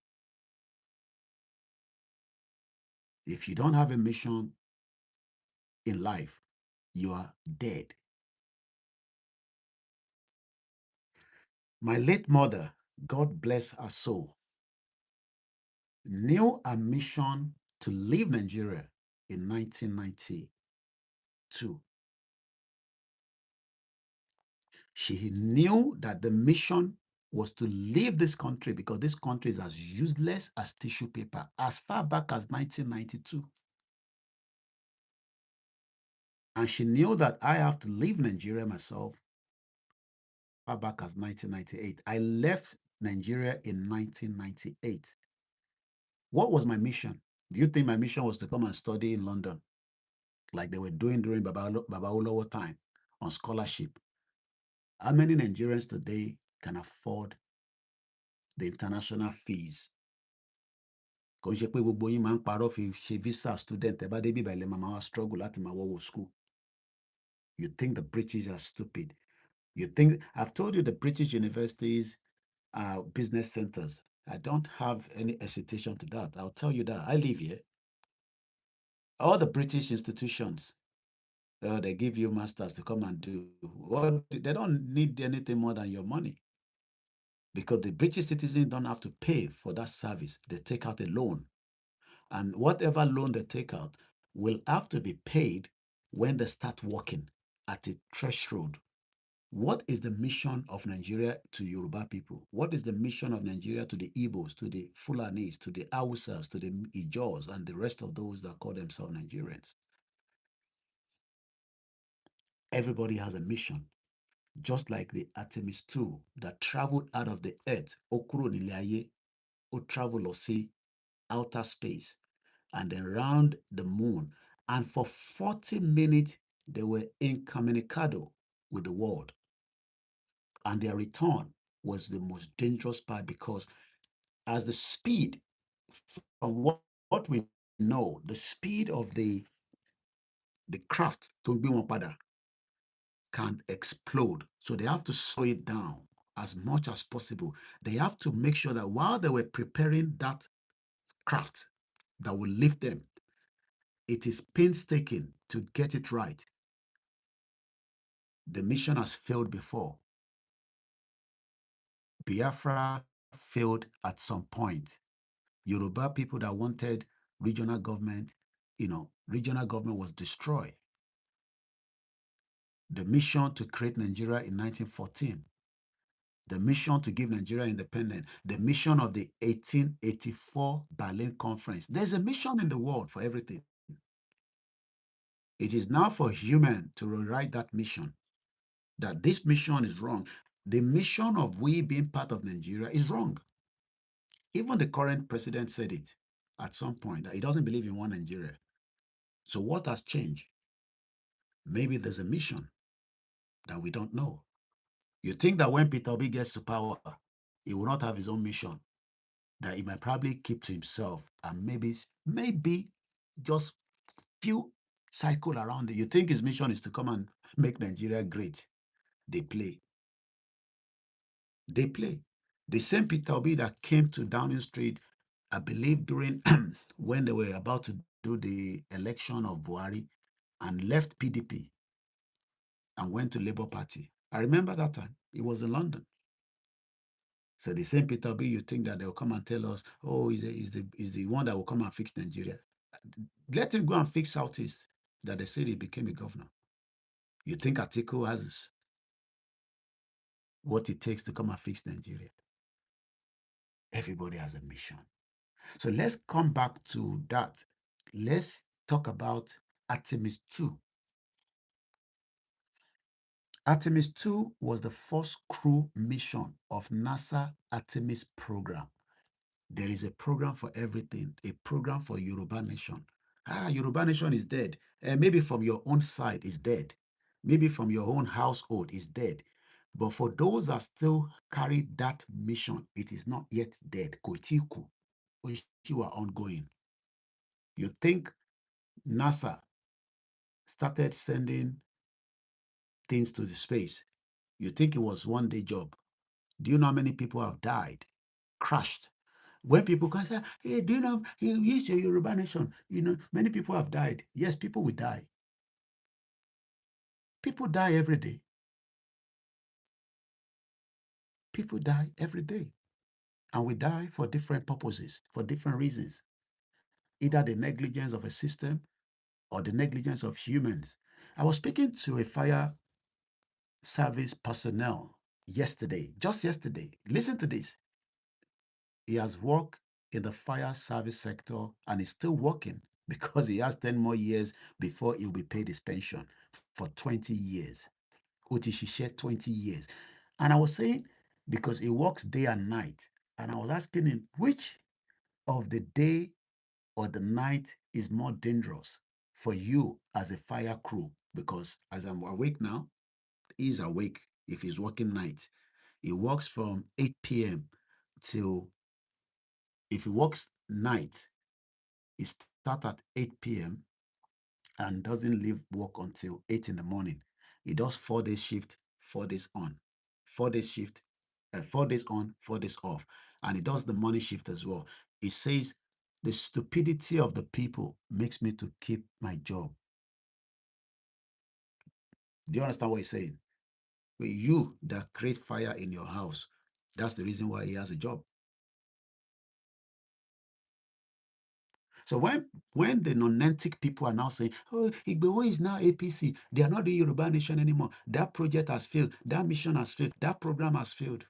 Speaker 1: If you don't have a mission in life, you are dead. My late mother, God bless her soul, knew a mission to leave Nigeria in 1992. She knew that the mission was to leave this country because this country is as useless as tissue paper as far back as 1992. And she knew that I have to leave Nigeria myself far back as 1998. I left Nigeria in 1998. What was my mission? Do you think my mission was to come and study in London like they were doing during Baba Olowo time on scholarship? How many Nigerians today can afford the international fees Kò ń ṣe pé gbogbo yín máa ń parọ́ fi ṣe visa student ẹ bá dé bíbá ilẹ̀ máa wá struggle láti máa wọ́wọ́ school. You think the British are stupid. You think, I've told you the British universities are business centers. I don't have any hesitation to that. I'll tell you that. I live here. All the British institutions, they give you masters to come and do. Well, they don't need anything more than your money. Because the British citizens don't have to pay for that service. They take out a loan. And whatever loan they take out will have to be paid when they start working at a threshold. What is the mission of Nigeria to Yoruba people? What is the mission of Nigeria to the Igbos, to the Fulanis, to the Hausas, to the Ijaws, and the rest of those that call themselves Nigerians? Everybody has a mission. Just like the Artemis II that traveled out of the earth, Okuro Niliaye, O travel or see outer space, and then round the moon. And for 40 minutes, they were incommunicado with the world. And their return was the most dangerous part because as the speed, from what we know, the speed of the craft can explode. So they have to slow it down as much as possible. They have to make sure that while they were preparing that craft that will lift them, it is painstaking to get it right. The mission has failed before. Biafra failed at some point. Yoruba people that wanted regional government, regional government was destroyed. The mission to create Nigeria in 1914, the mission to give Nigeria independence, the mission of the 1884 Berlin Conference. There's a mission in the world for everything. It is now for human to rewrite that mission, that this mission is wrong. The mission of we being part of Nigeria is wrong. Even the current president said it at some point, that he doesn't believe in one Nigeria. So what has changed? Maybe there's a mission that we don't know. You think that when Peter Obi gets to power, he will not have his own mission, that he might probably keep to himself and maybe just few cycle around it. You think his mission is to come and make Nigeria great? They play. They play. The same Peter Obi that came to Downing Street, I believe during when they were about to do the election of Buhari, and left PDP and went to Labour Party. I remember that time. It was in London. So the same Peter Obi, you think that they'll come and tell us, oh, he's the one that will come and fix Nigeria. Let him go and fix Southeast, that they said he became a governor. You think Atiku has what it takes to come and fix Nigeria? Everybody has a mission. So let's come back to that. Let's talk about Artemis II. Artemis II was the first crew mission of NASA Artemis program. There is a program for everything, a program for Yoruba nation. Yoruba nation is dead. Maybe from your own side is dead. Maybe from your own household is dead. But for those that still carry that mission, it is not yet dead. Kotiku, which you are ongoing. You think NASA started sending things to the space. You think it was one day job. Do you know how many people have died, crashed? When people can say, hey, do you know, it's your Yoruba nation, many people have died. Yes, people will die. People die every day. People die every day. And we die for different purposes, for different reasons. Either the negligence of a system or the negligence of humans. I was speaking to a fire service personnel yesterday, just yesterday. Listen to this. He has worked in the fire service sector and is still working because he has 10 more years before he'll be paid his pension for 20 years. Utishishe 20 years. And I was saying, because he works day and night, and I was asking him, which of the day or the night is more dangerous for you as a fire crew? Because as I'm awake now, he's awake if he's working night. He works from 8 p.m. till, if he works night. It starts at 8 p.m. and doesn't leave work until 8 in the morning. He does 4 days shift, 4 days on, 4 days shift, 4 days on, 4 days off. And he does the morning shift as well. He says, the stupidity of the people makes me to keep my job. Do you understand what he's saying? But you that create fire in your house, that's the reason why he has a job. So when the non-nantic people are now saying, oh, Igboho is now APC, they are not the Yoruba nation anymore. That project has failed. That mission has failed. That program has failed.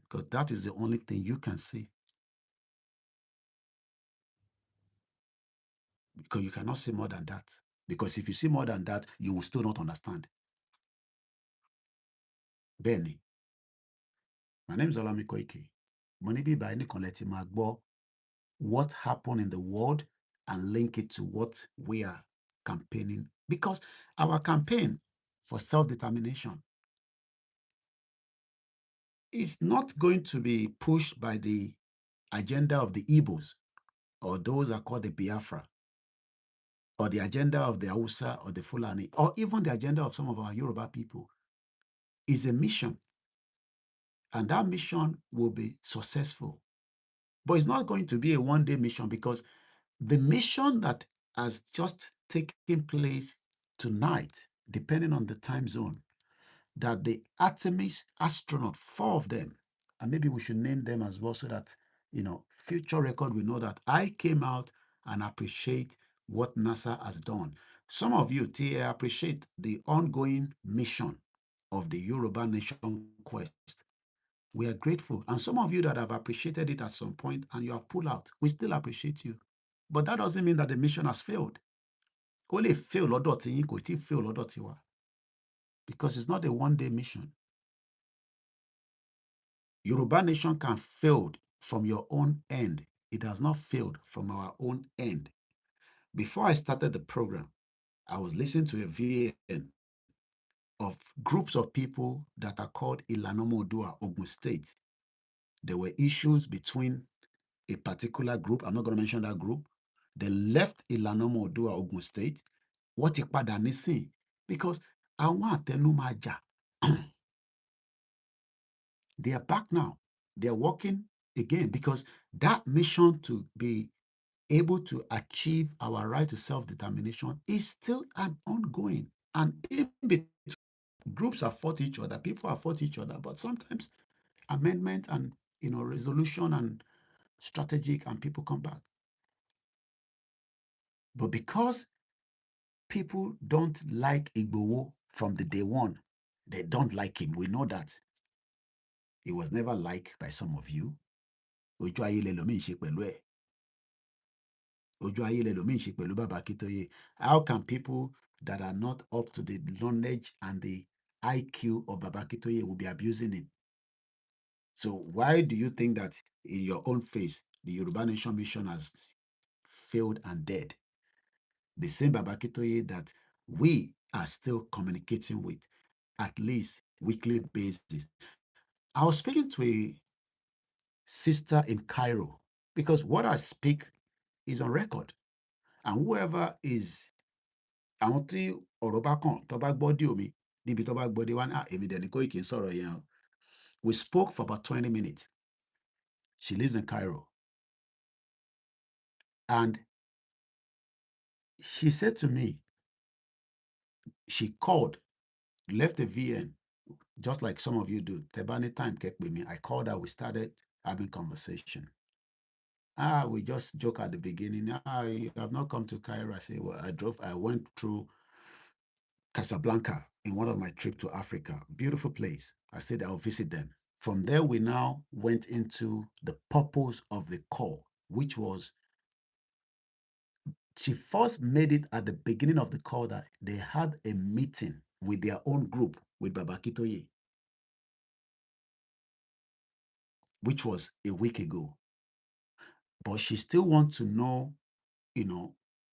Speaker 1: Because that is the only thing you can see. Because you cannot see more than that. Because if you see more than that, you will still not understand. Benny, my name is OLAYOMI KOIKI. Monibi by any collective magbo, what happened in the world and link it to what we are campaigning. Because our campaign for self-determination is not going to be pushed by the agenda of the Igbos or those that are called the Biafra, or the agenda of the Hausa or the Fulani, or even the agenda of some of our Yoruba people. Is a mission, and that mission will be successful. But it's not going to be a one-day mission, because the mission that has just taken place tonight, depending on the time zone, that the Artemis astronaut, 4 of them, and maybe we should name them as well so that, future record will know that I came out and appreciate what NASA has done. Some of you, TA, appreciate the ongoing mission of the Yoruba Nation quest. We are grateful. And some of you that have appreciated it at some point and you have pulled out, we still appreciate you. But that doesn't mean that the mission has failed. Only fail lọ́dọ̀ tí yín, kò tí fail lọ́dọ̀ tiwa. Because it's not a one-day mission. Yoruba Nation can fail from your own end. It has not failed from our own end. Before I started the program, I was listening to a VAN of groups of people that are called Ilanomo Odua, Ogun State. There were issues between a particular group. I'm not going to mention that group. They left Ilanomo Odua, Ogun State. What ti padà nísìn? Because àwọn àtẹnumájà, they are back now. They are working again, because that mission to be able to achieve our right to self-determination is still an ongoing. And in between, groups have fought each other, people have fought each other, but sometimes amendment and resolution and strategic, and people come back. But because people don't like Igboho from the day one, they don't like him. We know that. He was never liked by some of you. Ojú ayé lẹlòmíì ṣe pẹ̀lú ẹ̀. Ojú ayé lẹlòmíì ṣe pẹ̀lú Baba Akintoye. How can people that are not up to the knowledge and the IQ of Baba Akintoye will be abusing him? So why do you think that in your own face, the Yoruba Nation mission has failed and dead? The same Baba Akintoye that we are still communicating with, at least weekly basis. I was speaking to a sister in Cairo, because what I speak is on record. And whoever is, àwọn tí ọ̀rọ̀ bá kàn tó bá gbọ́ dé omi, níbi tó bá gbọ́ dé wá ní èmi dẹ̀ ní Koiki ń sọ̀rọ̀ yẹn o. We spoke for about 20 minutes. She lives in Cairo. And she said to me, she called, left a VN, just like some of you do. Tebani time kept with me. I called her, we started having conversation. We just joke at the beginning. You have not come to Cairo. I say, well, I went through Casablanca in one of my trips to Africa. Beautiful place. I said I'll visit them. From there, we now went into the purpose of the call, which was, she first made it at the beginning of the call that they had a meeting with their own group, with Baba Akintoye, which was a week ago. But she still wants to know,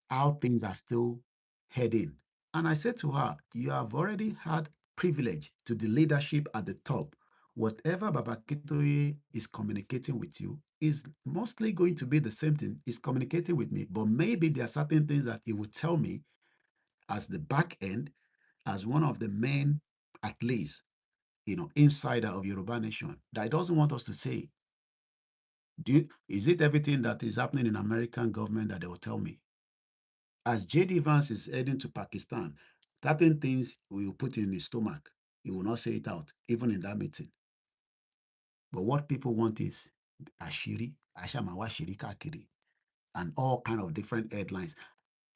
Speaker 1: how things are still heading. And I said to her, you have already had privilege to the leadership at the top. Whatever Baba Akintoye is communicating with you, is mostly going to be the same thing. He's communicating with me, but maybe there are certain things that he would tell me as the back end, as one of the main, at least, insider of Yoruba Nation, that he doesn't want us to say. Is it everything that is happening in American government that they will tell me? As J.D. Vance is heading to Pakistan, certain things we will put in his stomach. He will not say it out, even in that meeting. But what people want is Ashiri, Ashamawa Shiri Kakiri, and all kind of different headlines.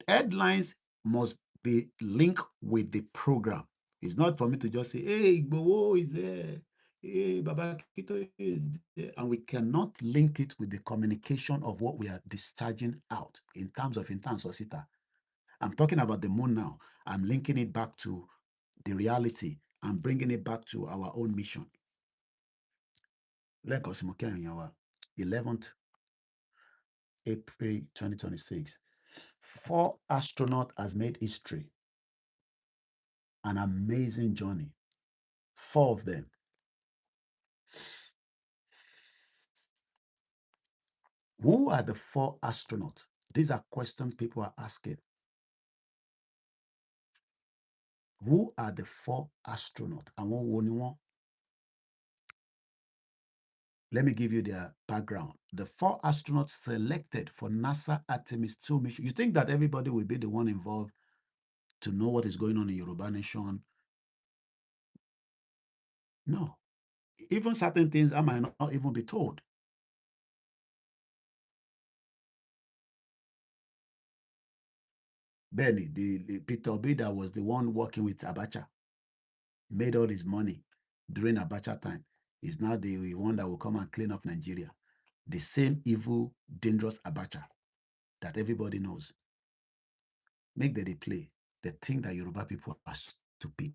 Speaker 1: Headlines must be linked with the program. It's not for me to just say, hey, Igboho is there. Hey, Baba Kito is there. And we cannot link it with the communication of what we are discharging out in terms of Sosita. I'm talking about the moon now. I'm linking it back to the reality and bringing it back to our own mission. 11th April 2026. 4 astronauts has made history. An amazing journey. 4 of them. Who are the 4 astronauts? These are questions people are asking. Who are the 4 astronauts? Àwọn wo ni wọ́n? Let me give you their background. The 4 astronauts selected for NASA Artemis II mission. You think that everybody will be the one involved to know what is going on in Yoruba Nation? No. Even certain things I might not even be told. Benny, the Peter Obi that was the one working with Abacha, made all his money during Abacha time, is now the one that will come and clean up Nigeria. The same evil, dangerous Abacha that everybody knows. Make that they play. They think that Yoruba people are stupid.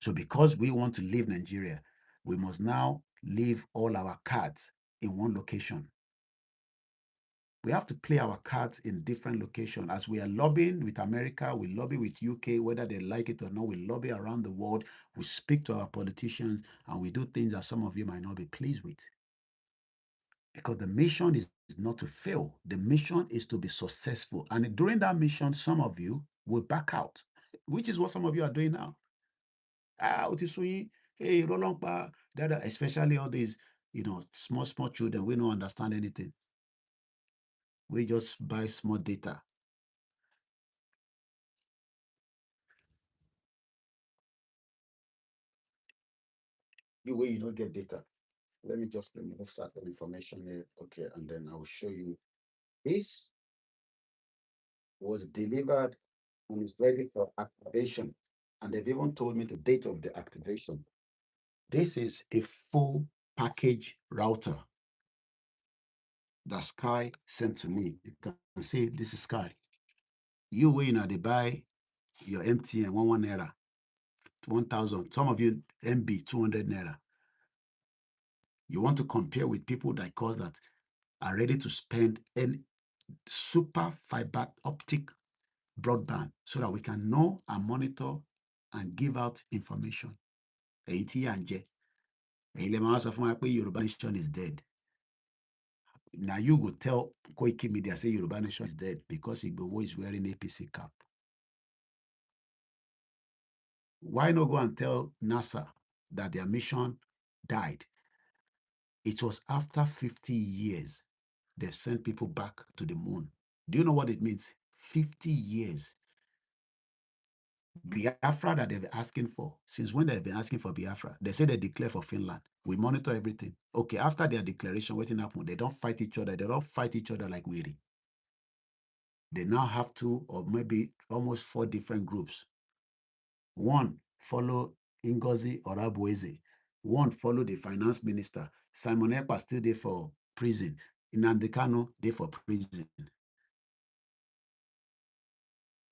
Speaker 1: So because we want to leave Nigeria, we must now leave all our cards in one location. We have to play our cards in different locations. As we are lobbying with America, we lobby with UK, whether they like it or not, we lobby around the world, we speak to our politicians, and we do things that some of you might not be pleased with. Because the mission is not to fail. The mission is to be successful. And during that mission, some of you will back out, which is what some of you are doing now. Hey, Rolongpa, Dada, especially all these, small children, we don't understand anything. We just buy small data. The way you don't get data. Let me just remove certain information here. Okay, and then I will show you. This was delivered and is ready for activation. And they've even told me the date of the activation. This is a full package router that Sky sent to me. You can see this is Sky. You win at the buy your MTN 11 naira, 1,000. Some of you MB 200 naira. You want to compare with people that cost that are ready to spend in super fiber optic broadband so that we can know and monitor and give out information. Èyí tí à ń jẹ. Èyí lè máa sọ fún wa pé Yoruba Nation is dead. Now you go tell Koikimedia say Yoruba Nation is dead because Igboho is wearing APC cap. Why not go and tell NASA that their mission died? It was after 50 years they've sent people back to the moon. Do you know what it means? 50 years. Biafra that they've been asking for, since when they've been asking for Biafra, they say they declare for Finland. We monitor everything. Okay, after their declaration, waiting happen, they don't fight each other. They don't fight each other like Weary. They now have 2 or maybe almost 4 different groups. One follow Ngozi Orabueze. One follow the finance minister. Simon Ekpa still there for prison. Nnamdi Kanu there for prison.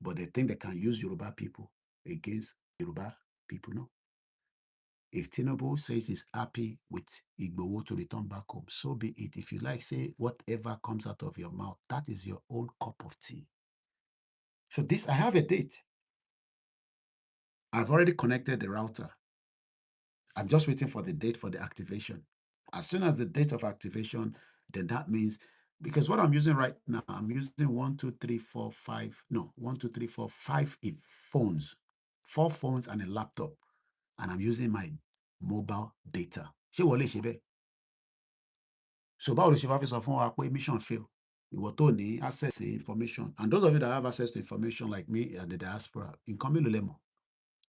Speaker 1: But they think they can use Yoruba people against Yoruba people, no? If Tinubu says he's happy with Igboho to return back home, so be it. If you like, say whatever comes out of your mouth, that is your own cup of tea. So I have a date. I've already connected the router. I'm just waiting for the date for the activation. As soon as the date of activation, then that means, because what I'm using right now, I'm using 1, 2, 3, 4, 5, no, 1, 2, 3, 4, 5 phones, 4 phones and a laptop, and I'm using my mobile data. Ṣé wọlé ṣe bẹ́ẹ̀? So báwo ló ṣe wá fi sọ fún wa pé mission fail? Ìwọ tó ní access to information, and those of you that have access to information like me at the diaspora, nǹkan mélòó lẹ mọ̀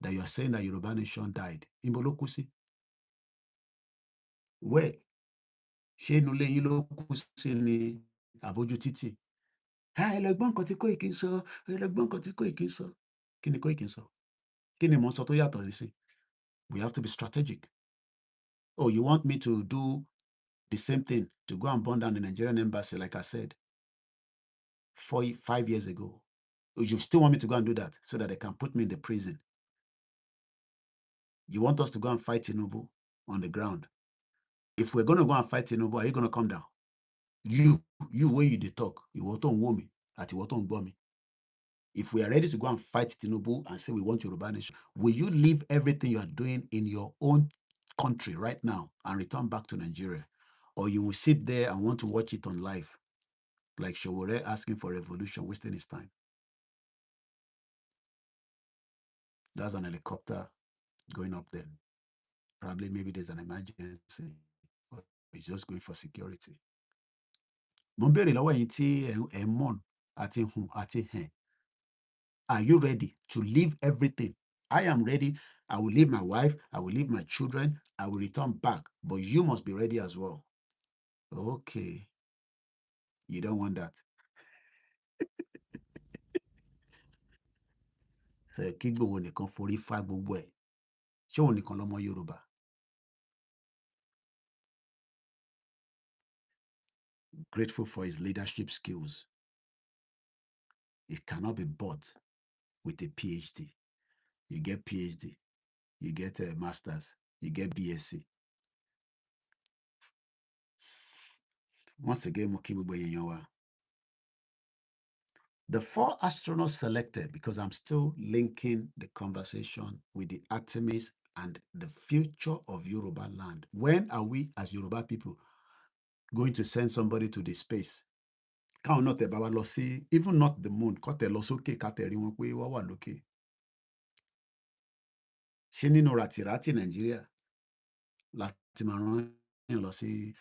Speaker 1: that you are saying that Yoruba nation died? Níbo ló kú sí? Where? Ṣé inú ilé yín ló kú sí ni àbójú títì? Ẹ lọ gbọ́ nǹkan tí Koiki ń sọ, ẹ lọ gbọ́ nǹkan tí Koiki ń sọ. Kí ni Koiki ń sọ? Kí ni mò ń sọ tó yàtọ̀ sí? We have to be strategic. Oh, you want me to do the same thing, to go and burn down the Nigerian embassy, like I said 5 years ago? You still want me to go and do that so that they can put me in the prison? You want us to go and fight Tinubu on the ground? If we're going to go and fight Tinubu, are you going to come down? You where you dey talk, ìwọ tó ń wò mí àti ìwọ tó ń gbọ́ mi. If we are ready to go and fight Tinubu and say we want Yoruba nation, will you leave everything you are doing in your own country right now and return back to Nigeria? Or you will sit there and want to watch it on live, like Showore asking for revolution, wasting his time? That's an helicopter going up there. Probably maybe there's an emergency, or it's just going for security. Mo ń béèrè lọ́wọ́ ẹ̀yin tí ẹ̀ ń mọ̀n àti hùn àti hẹ̀. Are you ready to leave everything? I am ready. I will leave my wife. I will leave my children. I will return back. But you must be ready as well. Okay. You don't want that. So kí Igboho nìkan forí fá gbogbo ẹ̀. Ṣé òun nìkan lọ́mọ Yorùbá? Grateful for his leadership skills. It cannot be bought with a PhD. You get PhD. You get a master's. You get BSc. Once again, mo kí gbogbo èèyàn wa. The 4 astronauts selected, because I'm still linking the conversation with the Artemis and the future of Yoruba land. When are we, as Yoruba people, going to send somebody to the space? Káwọn náà tẹ̀ bá wa lọ sí, even not the moon, kọ́ tẹ̀ lọ sókè ká tẹ̀ rí wọn pé wọ́n wà lókè. Ṣé nínú ràtìràtì Nàìjíríà láti máa rán yàn lọ sí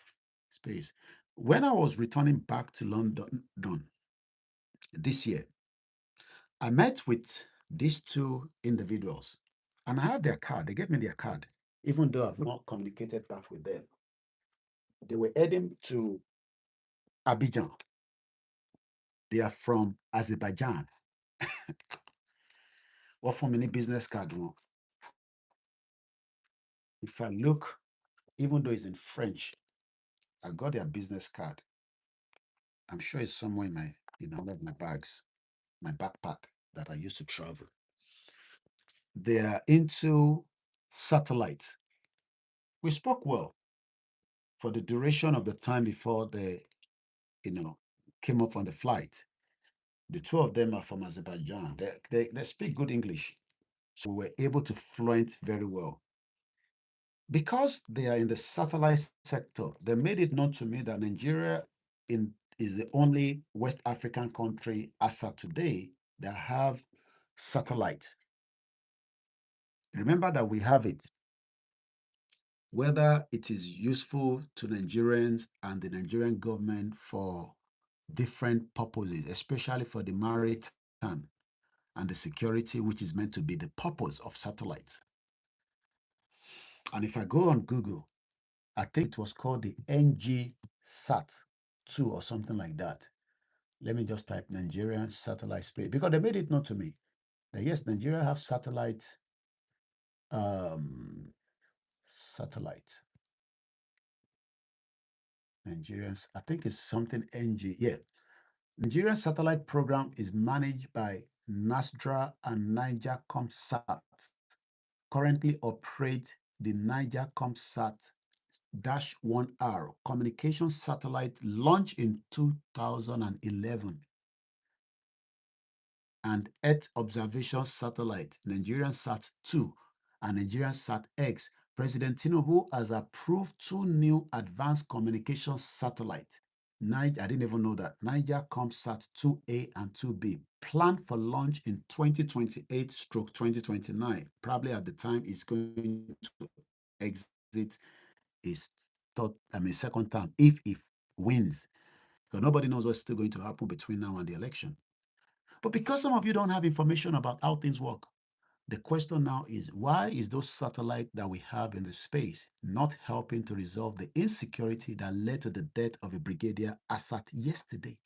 Speaker 1: space? When I was returning back to London this year, I met with these 2 individuals, and I have their card. They gave me their card, even though I've not communicated back with them. They were heading to Abidjan. They are from Azerbaijan. Wọ́n fún mi ní business card wọn. If I look, even though it's in French, I got their business card. I'm sure it's somewhere in my, one of my bags, my backpack that I used to travel. They are into satellites. We spoke well for the duration of the time before they, came up on the flight. The 2 of them are from Azerbaijan. They speak good English. So we were able to fluent very well. Because they are in the satellite sector, they made it known to me that Nigeria is the only West African country as of today that have satellite. Remember that we have it. Whether it is useful to Nigerians and the Nigerian government for different purposes, especially for the maritime and the security, which is meant to be the purpose of satellites. And if I go on Google, I think it was called the NG Sat 2 or something like that. Let me just type Nigerian satellite space, because they made it known to me that yes, Nigeria have satellite. Nigerians, I think it's something NG. Yeah. Nigerian satellite program is managed by NASDRA and Niger Comsat. Currently operate the Niger Comsat -1R communication satellite launched in 2011 and Earth observation satellite Nigerian Sat 2 and Nigerian Sat X President Tinubu has approved 2 new advanced communication satellites. I didn't even know that. Niger-ComSat 2A and 2B, planned for launch in 2028/2029. Probably at the time it's going to exit his second term if wins. Because nobody knows what's still going to happen between now and the election. But because some of you don't have information about how things work, the question now is, why is those satellites that we have in the space not helping to resolve the insecurity that led to the death of a brigadier Assad yesterday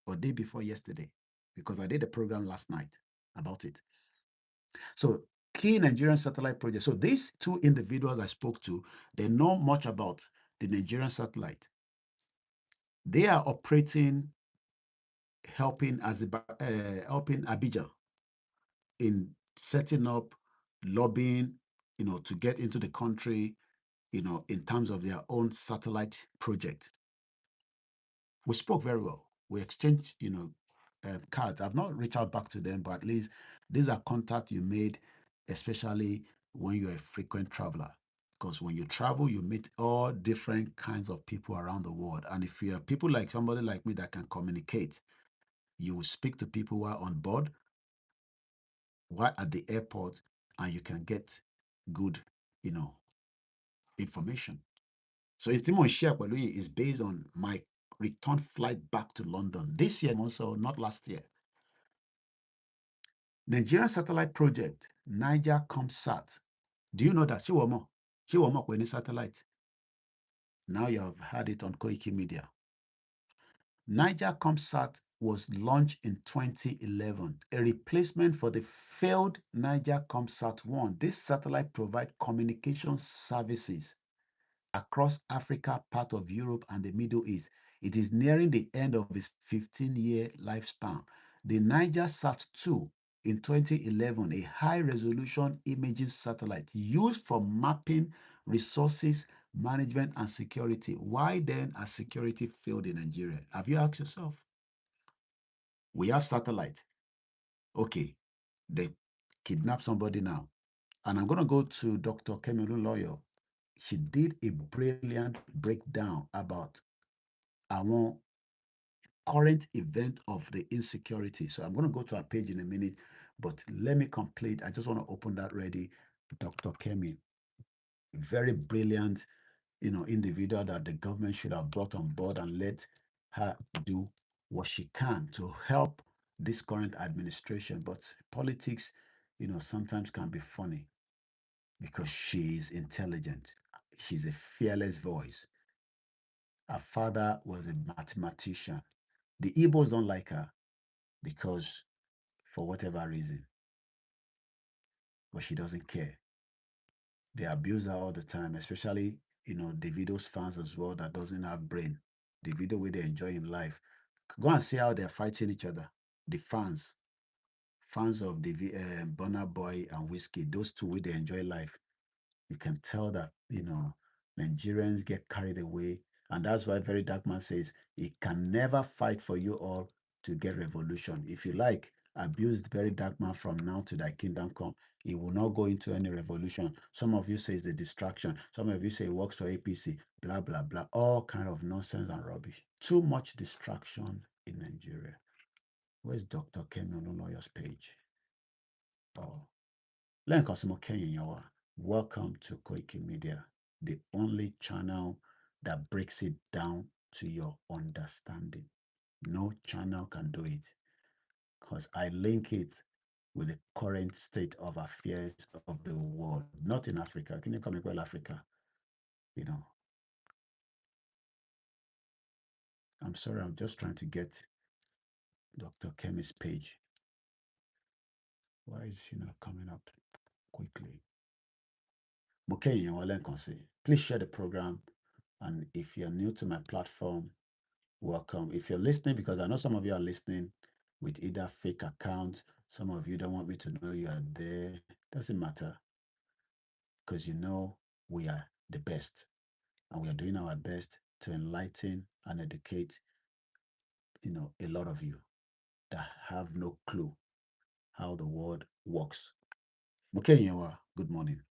Speaker 1: or day before yesterday? Because I did a program last night about it. So key Nigerian satellite project. So these 2 individuals I spoke to, they know much about the Nigerian satellite. They are operating, helping Abidjan in setting up, lobbying, to get into the country, in terms of their own satellite project. We spoke very well. We exchanged, cards. I've not reached out back to them, but at least these are contacts you made, especially when you're a frequent traveler. Because when you travel, you meet all different kinds of people around the world. And if you're people like somebody like me that can communicate, you will speak to people who are on board, while at the airport, and you can get good, information. So the thing I share with you is based on my return flight back to London this year, also not last year. Nigerian satellite project, Niger-ComSat. Do you know that? Chiwomo when satellite. Now you have had it on Koikimedia. Niger-ComSat was launched in 2011, a replacement for the failed Niger-ComSat-1. This satellite provides communication services across Africa, part of Europe, and the Middle East. It is nearing the end of its 15-year lifespan. The NigerSat-2 in 2011, a high-resolution imaging satellite used for mapping, resources, management, and security. Why then has security failed in Nigeria? Have you asked yourself? We have satellite. Okay, they kidnap somebody now. And I'm going to go to Dr. Kemi Lawyer. She did a brilliant breakdown about our current event of the insecurity. So I'm going to go to our page in a minute, but let me complete. I just want to open that ready. Dr. Kemi, very brilliant, individual that the government should have brought on board and let her do what she can to help this current administration. But politics, sometimes can be funny because she is intelligent. She's a fearless voice. Her father was a mathematician. The Igbos don't like her because, for whatever reason, but she doesn't care. They abuse her all the time, especially, Davido's fans as well that doesn't have brain. Davido, where they enjoy in life. Go and see how they're fighting each other. The fans of Burna Boy and Whiskey, those two, where they enjoy life. You can tell that, Nigerians get carried away. And that's why Very Dark Man says he can never fight for you all to get revolution. If you like, abuse Very Dark Man from now to thy kingdom come. He will not go into any revolution. Some of you say it's a distraction. Some of you say he works for APC, blah, blah, blah. All kind of nonsense and rubbish. Too much distraction in Nigeria. Where's Dr. Kemi Olunloyo's page? Oh. Welcome to Koikimedia, the only channel that breaks it down to your understanding. No channel can do it because I link it with the current state of affairs of the world, not in Africa. Can you come across Africa? I'm sorry, I'm just trying to get Dr. Kemi's page. Why is she not coming up quickly? Please share the program. And if you're new to my platform, welcome. If you're listening, because I know some of you are listening with either fake accounts, some of you don't want me to know you are there. Doesn't matter, because we are the best, and we are doing our best to enlighten and educate, a lot of you that have no clue how the world works. Good morning.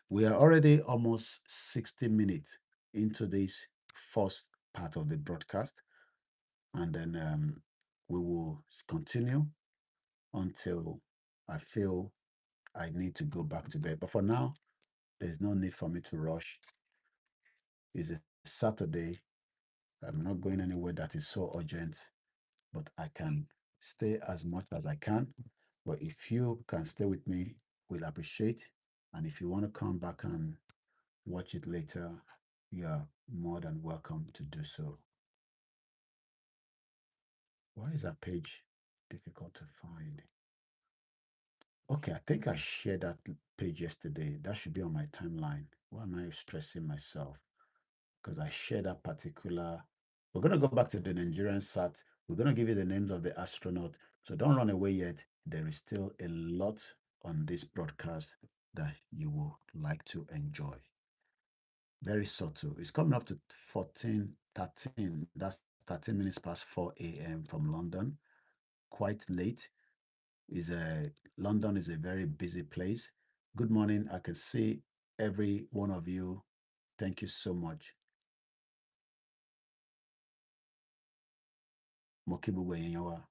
Speaker 1: We are already almost 60 minutes into this first part of the broadcast, and then we will continue until I feel I need to go back to bed. But for now, there's no need for me to rush. It's a Saturday. I'm not going anywhere that is so urgent, but I can stay as much as I can. But if you can stay with me, we'll appreciate. And if you want to come back and watch it later, you are more than welcome to do so. Why is that page difficult to find? Okay, I think I shared that page yesterday. That should be on my timeline. Why am I stressing myself? Because I shared that particular. We're going to go back to the Nigerian sat. We're going to give you the names of the astronaut. So don't run away yet. There is still a lot on this broadcast that you will like to enjoy. Very subtle. It's coming up to 14:13. That's 13 minutes past 4 a.m. from London. Quite late. London is a very busy place. Good morning. I can see every one of you. Thank you so much. Mokibu Gwenyewa.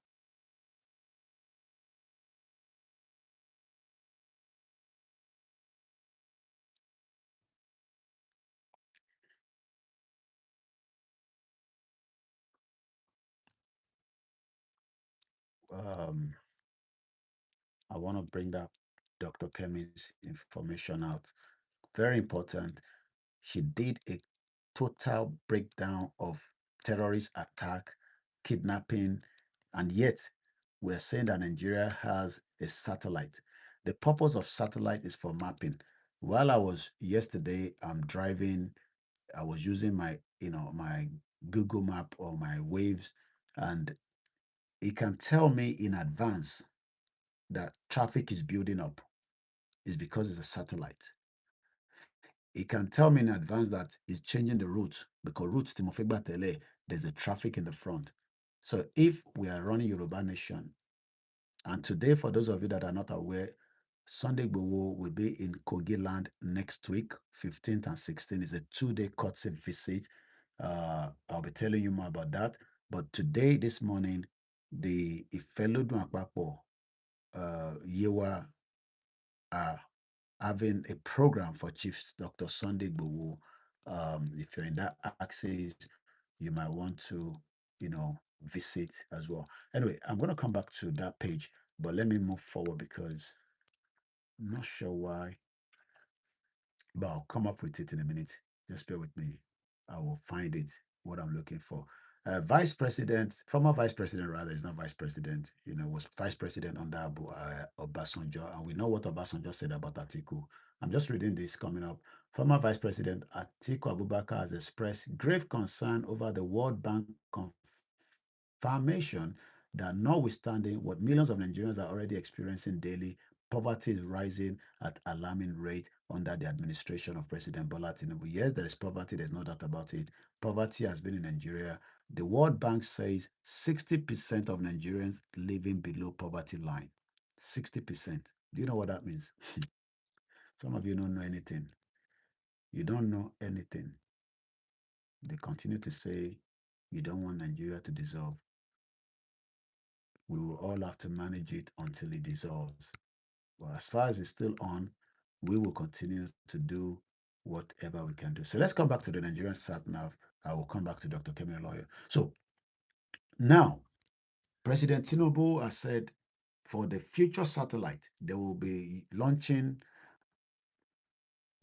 Speaker 1: I want to bring that Dr. Kemi's information out. Very important. She did a total breakdown of terrorist attack, kidnapping, and yet we're saying that Nigeria has a satellite. The purpose of satellite is for mapping. While I was yesterday, I'm driving, I was using my Google map or my waves, and it can tell me in advance that traffic is building up. Is because it's a satellite. It can tell me in advance that it's changing the route because routes Timofegba Tele, there's a traffic in the front. So if we are running Yoruba Nation, and today, for those of you that are not aware, Sunday Igboho will be in Kogi land next week, 15th and 16th. It's a 2-day courtesy visit. I'll be telling you more about that. But today, this morning, the Ifelodun Akpapo Yewa are having a program for Chief Dr. Sunday Igboho. If you're in that axis, you might want to, visit as well. Anyway, I'm going to come back to that page, but let me move forward because I'm not sure why, but I'll come up with it in a minute. Just bear with me. I will find it, what I'm looking for. Vice President, former Vice President rather, is not Vice President, was Vice President under Obasanjo, and we know what Obasanjo said about Atiku. I'm just reading this coming up. Former Vice President Atiku Abubakar has expressed grave concern over the World Bank confirmation that notwithstanding what millions of Nigerians are already experiencing daily, poverty is rising at alarming rate under the administration of President Bola Tinubu. Yes, there is poverty, there's no doubt about it. Poverty has been in Nigeria. The World Bank says 60% of Nigerians living below poverty line. 60%. Do you know what that means? Some of you don't know anything. You don't know anything. They continue to say you don't want Nigeria to dissolve. We will all have to manage it until it dissolves. But as far as it's still on, we will continue to do whatever we can do. So let's come back to the Nigerian sat nav. I will come back to Dr. Kemi Lawyer. So now, President Tinubu has said for the future satellite, they will be launching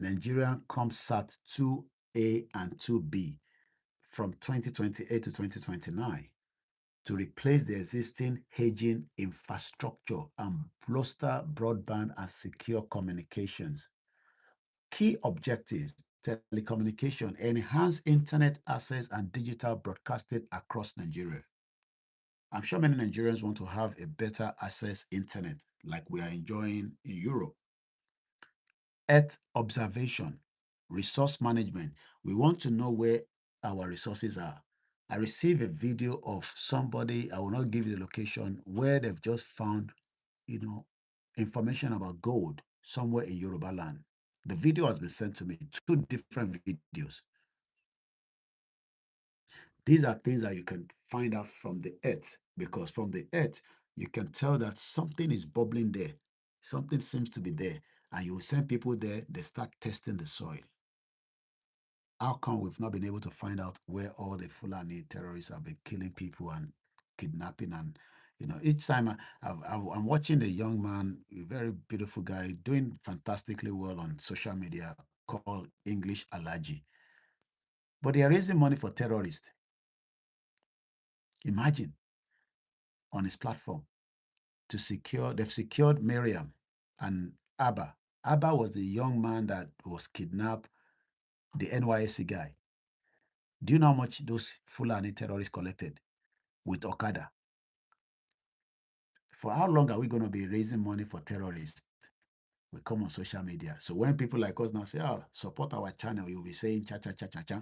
Speaker 1: Nigerian ComSat 2A and 2B from 2028 to 2029 to replace the existing aging infrastructure and bolster broadband and secure communications. Key objectives: telecommunication, enhance internet access and digital broadcasting across Nigeria. I'm sure many Nigerians want to have a better access internet like we are enjoying in Europe. Earth observation, resource management. We want to know where our resources are. I received a video of somebody, I will not give you the location, where they've just found, information about gold somewhere in Yoruba land. The video has been sent to me, 2 different videos. These are things that you can find out from the earth, because from the earth, you can tell that something is bubbling there. Something seems to be there. And you will send people there, they start testing the soil. How come we've not been able to find out where all the Fulani terrorists have been killing people and kidnapping? And, each time I'm watching a young man, a very beautiful guy, doing fantastically well on social media, called English Alaji. But they are raising money for terrorists. Imagine, on his platform, they've secured Miriam and Abba. Abba was the young man that was kidnapped, the NYSC guy. Do you know how much those Fulani terrorists collected with Okada? For how long are we going to be raising money for terrorists? We come on social media. So when people like us now say, oh, support our channel, you'll be saying cha cha cha cha cha.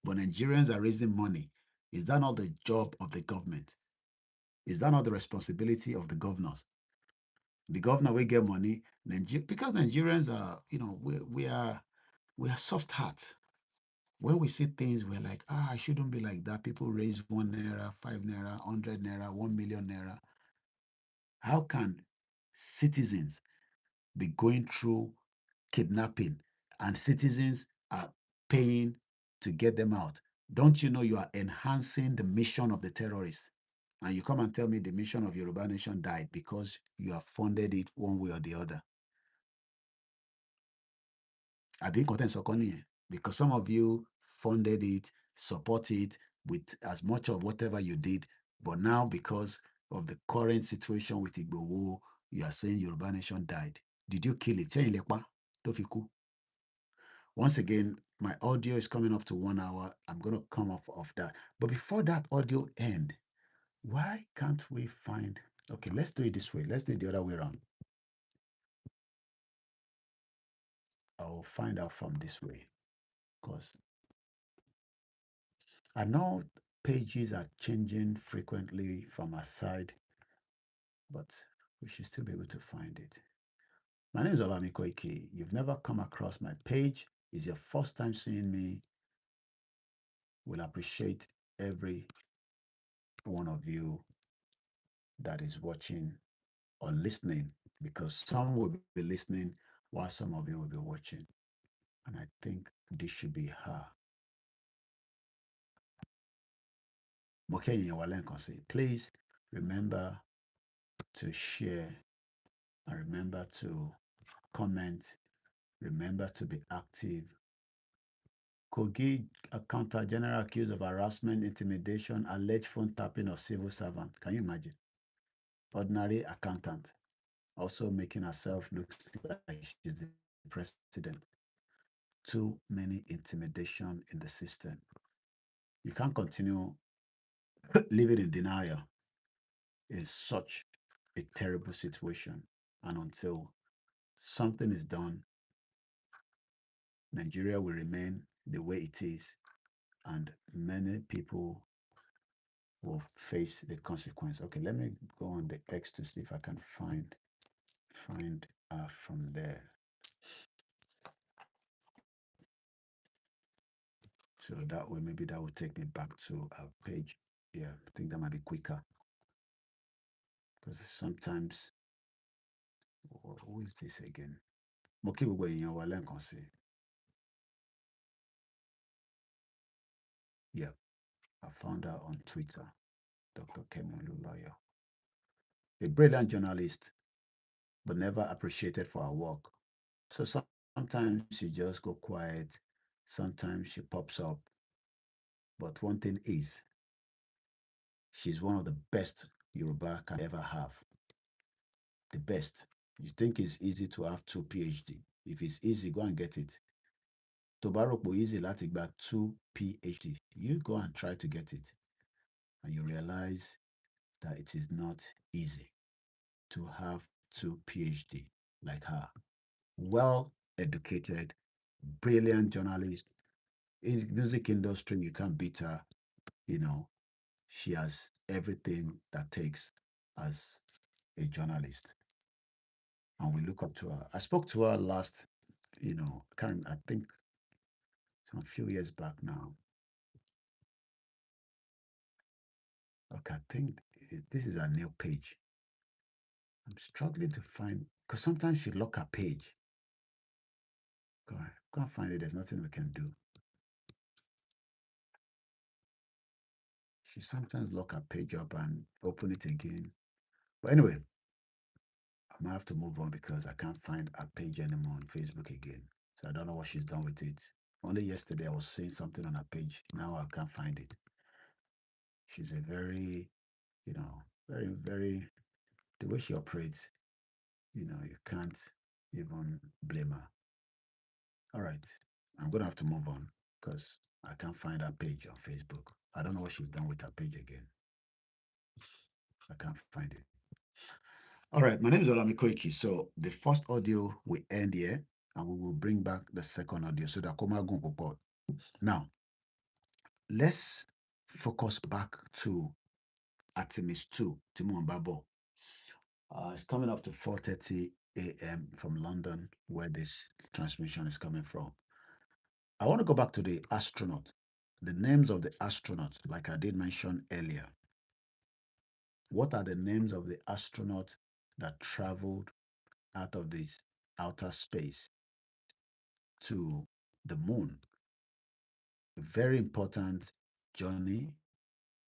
Speaker 1: But Nigerians are raising money. Is that not the job of the government? Is that not the responsibility of the governors? The governor will get money, because Nigerians are, we are soft heart. When we see things, we're like, I shouldn't be like that. People raise 1 naira, 5 naira, 100 naira, 1 million naira. How can citizens be going through kidnapping and citizens are paying to get them out? Don't you know you are enhancing the mission of the terrorists? And you come and tell me the mission of Yoruba Nation died because you have funded it one way or the other. I've been content because some of you funded it, support it with as much of whatever you did, but now because of the current situation with Igboho, you are saying Yoruba Nation died. Did you kill it? Once again, my audio is coming up to 1 hour. I'm going to come off of that. But before that audio end, why can't we find... Okay, let's do it this way. Let's do it the other way around. I will find out from this way, because I know pages are changing frequently from our side, but we should still be able to find it. My name is OLAYOMI KOIKI. You've never come across my page. It's your first time seeing me. Will appreciate every one of you that is watching or listening, because some will be listening while some of you will be watching. And I think this should be her. Please remember to share and remember to comment. Remember to be active. Kogi accountant general accused of harassment, intimidation, alleged phone tapping of civil servant. Can you imagine? Ordinary accountant also making herself look like she's the president. Too many intimidation in the system. You can't continue living in denial in such a terrible situation. And until something is done, Nigeria will remain the way it is, and many people will face the consequence. Okay, let me go on the X to see if I can find from there. So that way, maybe that will take me back to our page. Yeah, I think that might be quicker. Because sometimes, who is this again? Yeah, I found her on Twitter, Dr. Kemolu Lawyer. A brilliant journalist, but never appreciated for her work. So sometimes she just go quiet, sometimes she pops up. But one thing is, she's one of the best Yoruba can ever have. The best. You think it's easy to have 2 PhD. If it's easy, go and get it. Tobaropo easy lati gba 2 PhD. You go and try to get it. And you realize that it is not easy to have 2 PhD like her. Well educated, brilliant journalist. In the music industry, you can't beat her. She has everything that takes as a journalist. And we look up to her. I spoke to her last I think some few years back now. Okay, I think this is a new page. I'm struggling to find, because sometimes she lock her page. God, can't find it. There's nothing we can do. She sometimes lock her page up and open it again. But anyway, I might have to move on because I can't find her page anymore on Facebook again. So I don't know what she's done with it. Only yesterday I was seeing something on her page. Now I can't find it. She's a very, very, very, the way she operates, you can't even blame her. All right. I'm going to have to move on because I can't find her page on Facebook. I don't know what she's done with her page again. I can't find it. All right. My name is YORÀBÁLAND Koiki. So the first audio will end here and we will bring back the second audio so that Koma Gun Popo. Now, let's focus back to Artemis II, Timon Babo. It's coming up to 4:30 a.m. from London, where this transmission is coming from. I want to go back to the astronaut, the names of the astronauts, like I did mention earlier. What are the names of the astronauts that traveled out of this outer space to the moon? A very important journey,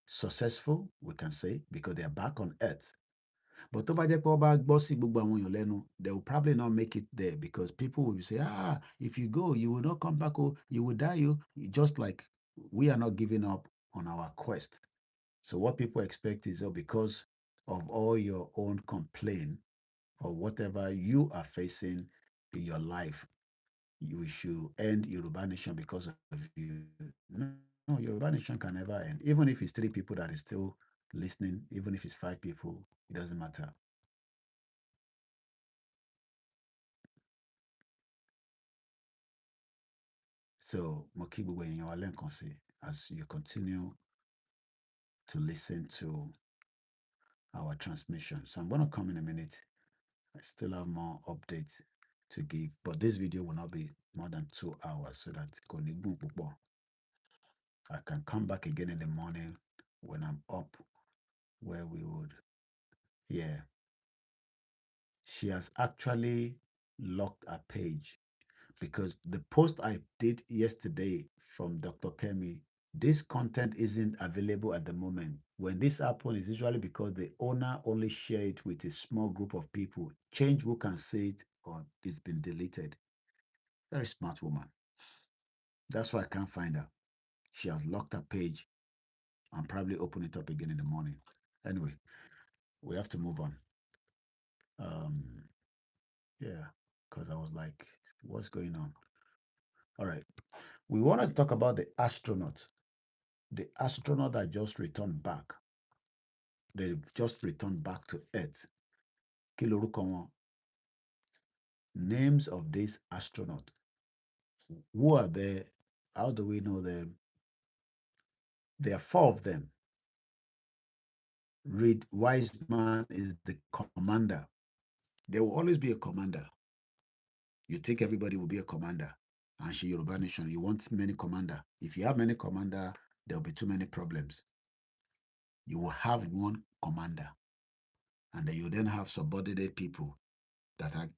Speaker 1: successful, we can say, because they are back on Earth. But tó bá jẹ́ pé wọ́n bá gbọ́ sí gbogbo àwọn èèyàn lẹ́nu, they will probably not make it there because people will say, if you go, you will not come back, you will die, just like we are not giving up on our quest. So what people expect is, because of all your own complaint or whatever you are facing in your life, you should end Yoruba Nation because of you. No, Yoruba Nation can never end. Even if it's 3 people that is still listening, even if it's 5 people, it doesn't matter. So, Mokibu Wenyo, as you continue to listen to our transmission. So I'm going to come in a minute. I still have more updates to give, but this video will not be more than 2 hours so that I can come back again in the morning when I'm up, where we would, she has actually locked a page because the post I did yesterday from Dr. Kemi, this content isn't available at the moment. When this happens, it's usually because the owner only shared it with a small group of people. Change who can see it or it's been deleted. Very smart woman. That's why I can't find her. She has locked her page and probably open it up again in the morning. Anyway, we have to move on. Because I was like, what's going on? All right. We want to talk about the astronaut. The astronaut that just returned back. They've just returned back to Earth. Kí lorúkọ wọn? Names of these astronauts. Who are they? How do we know them? There are 4 of them. Reid Wiseman is the commander. There will always be a commander. You think everybody will be a commander. And she Yoruba Nation, you want many commander. If you have many commander, there will be too many problems. You will have one commander. And then you then have subordinate people that are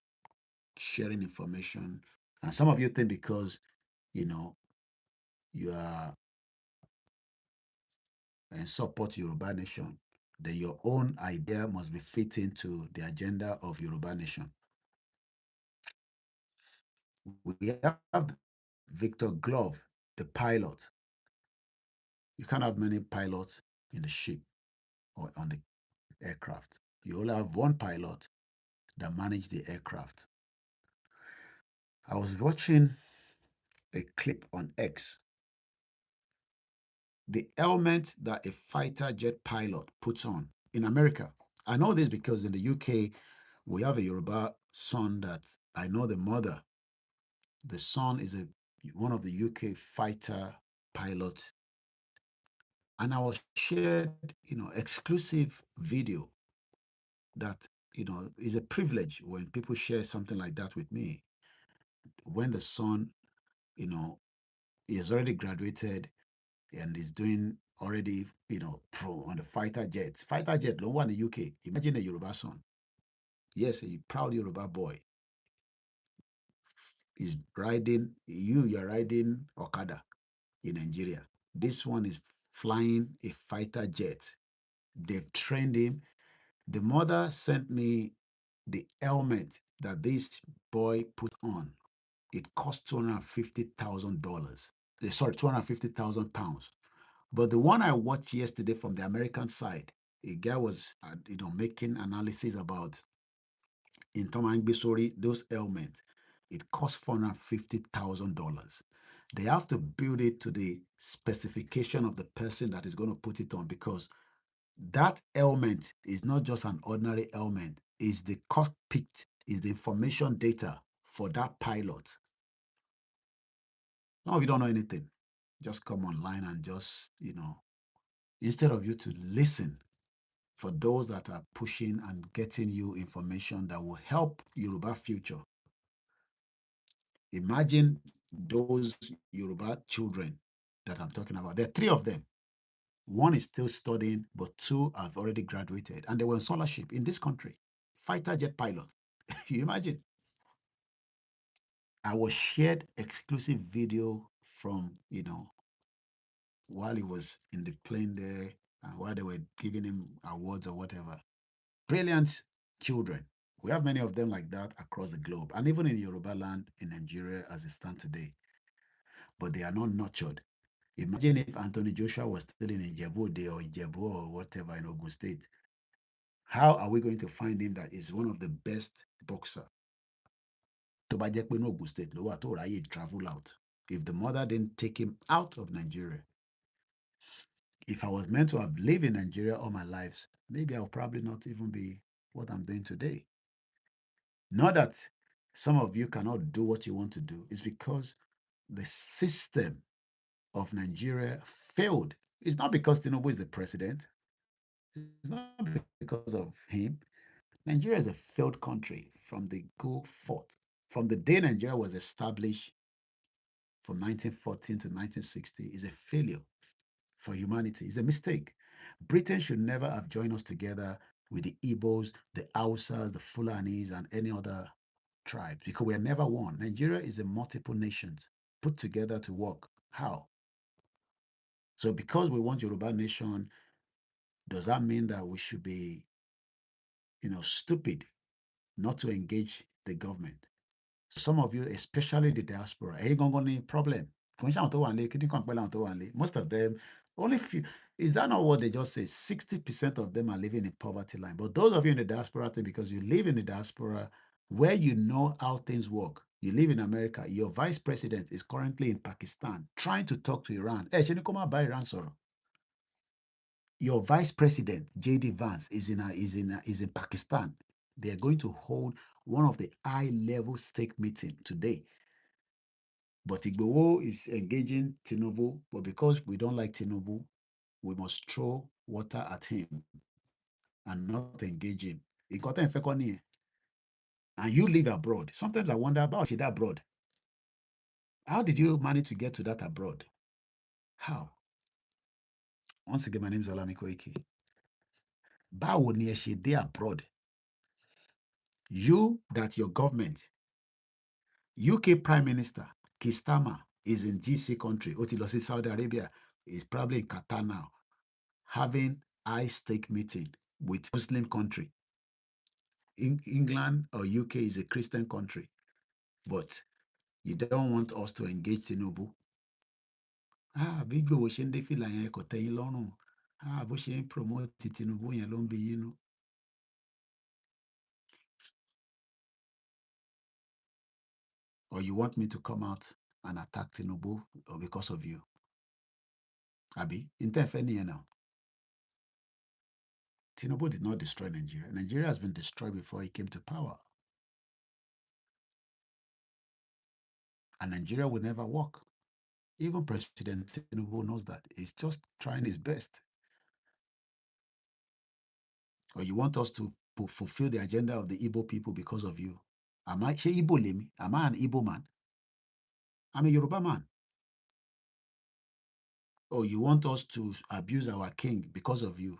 Speaker 1: sharing information. And some of you think because, you are and support Yoruba Nation, then your own idea must be fit into the agenda of Yoruba Nation. We have Victor Glove, the pilot. You can't have many pilots in the ship or on the aircraft. You only have one pilot that manages the aircraft. I was watching a clip on X. The helmet that a fighter jet pilot puts on in America. I know this because in the UK, we have a Yoruba son that I know the mother. The son is one of the UK fighter pilot. And I was shared, exclusive video that, is a privilege when people share something like that with me. when the son, you know, he has already graduated and is doing already, on the fighter jet. Fighter jet, no one in the UK. Imagine a Yoruba son. Yes, a proud Yoruba boy is riding, you're riding Okada in Nigeria. This one is flying a fighter jet. They've trained him. The mother sent me the helmet that this boy put on. It cost $250,000. Sorry, 250,000 pounds. But the one I watched yesterday from the American side, a guy was, making analysis about in Tomangbisori, those helmets. It costs $450,000. They have to build it to the specification of the person that is going to put it on, because that helmet is not just an ordinary helmet. It's the cockpit, is the information data for that pilot. Now, if you don't know anything, just come online and just, instead of you to listen for those that are pushing and getting you information that will help Yoruba future. Imagine those Yoruba children that I'm talking about. There are 3 of them. One is still studying, but 2 have already graduated, and they were on scholarship in this country. Fighter jet pilot. You imagine? I was shared exclusive video from, while he was in the plane there and while they were giving him awards or whatever. Brilliant children. We have many of them like that across the globe, and even in Yoruba land in Nigeria as it stands today. But they are not nurtured. Imagine if Anthony Joshua was still in Ijebu or Ijebu or whatever in Ogun State. How are we going to find him that is one of the best boxer? Tó bá jẹ́ pé ní Ogun State ló wà tó ráyè travel out. If the mother didn't take him out of Nigeria. If I was meant to have lived in Nigeria all my life, maybe I'll probably not even be what I'm doing today. Not that some of you cannot do what you want to do. It's because the system of Nigeria failed. It's not because Tinubu is the president. It's not because of him. Nigeria is a failed country from the go forth. From the day Nigeria was established from 1914 to 1960, is a failure for humanity. It's a mistake. Britain should never have joined us together with the Igbos, the Hausas, the Fulanis, and any other tribes, because we are never one. Nigeria is a multiple nations put together to work. How? So because we want Yoruba nation, does that mean that we should be, stupid not to engage the government? Some of you, especially the diaspora, problem. Most of them, only few, is that not what they just say? 60% of them are living in poverty line. But those of you in the diaspora think because you live in the diaspora where you know how things work, you live in America, your vice president is currently in Pakistan trying to talk to Iran. Iran, your vice president, J.D. Vance, is in Pakistan. They are going to hold one of the high-level stake meeting today. But Igboho is engaging Tinubu, but because we don't like Tinubu, we must throw water at him and not engage him. And you live abroad. Sometimes I wonder about that abroad. How did you manage to get to that abroad? How? Once again, my name is YORÀBÁLAND Koiki. Báwo ni ẹ ṣe dé abroad? You, that your government, UK Prime Minister, Kistama, is in GC country. Otilosi, Saudi Arabia, is probably in Qatar now, having high stake meeting with Muslim country. England or UK is a Christian country, but you don't want us to engage Tinubu. Bí Igboho ṣe ń dé fìlà yẹn kò tẹ́ yín lọ́rùn. Bó ṣe ń promote Tinubu yẹn ló ń bí yín nú. Or you want me to come out and attack Tinubu or because of you? Abi, interfere now. Tinubu did not destroy Nigeria. Nigeria has been destroyed before he came to power. And Nigeria will never work. Even President Tinubu knows that. He's just trying his best. Or you want us to fulfill the agenda of the Igbo people because of you? Am I Igbo Lemi? Am I an Igbo man? I'm a Yoruba man. Oh, you want us to abuse our king because of you?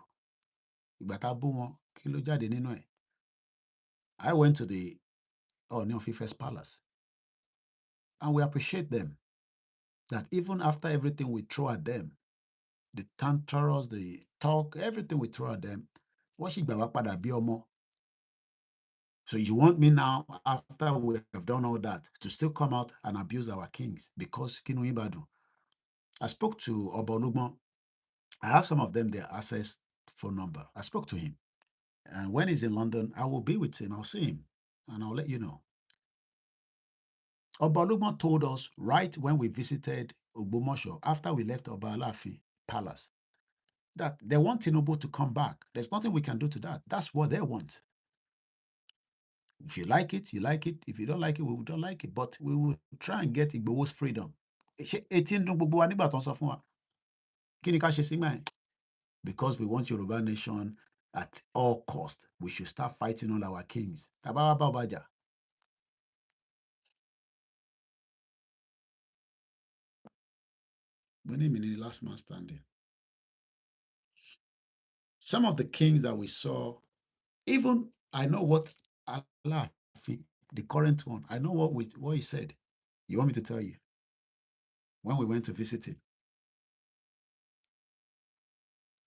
Speaker 1: Ìgbà tá a bú wọn, kí ló jáde nínú ẹ̀? I went to the Ooni of Ife's palace, and we appreciate them. That even after everything we throw at them, the tantrums, the talk, everything we throw at them, wọ́n sì gbà wá padà bí ọmọ. So you want me now, after we have done all that, to still come out and abuse our kings because kí inú yín bá dùn? I spoke to Oba Olugbon. I have some of them their access phone number. I spoke to him. And when he's in London, I will be with him. I'll see him and I'll let you know. Oba Olugbon told us right when we visited Ogbomosho, after we left Oba Alaafin Palace, that they want Tinubu to come back. There's nothing we can do to that. That's what they want. If you like it, you like it. If you don't like it, we don't like it. But we will try and get Igboho's freedom. Because we want Yoruba nation at all cost. We should start fighting all our kings. Last man standing. Some of the kings that we saw, even I know what Allah, the current one, I know what he said. You want me to tell you? When we went to visit him,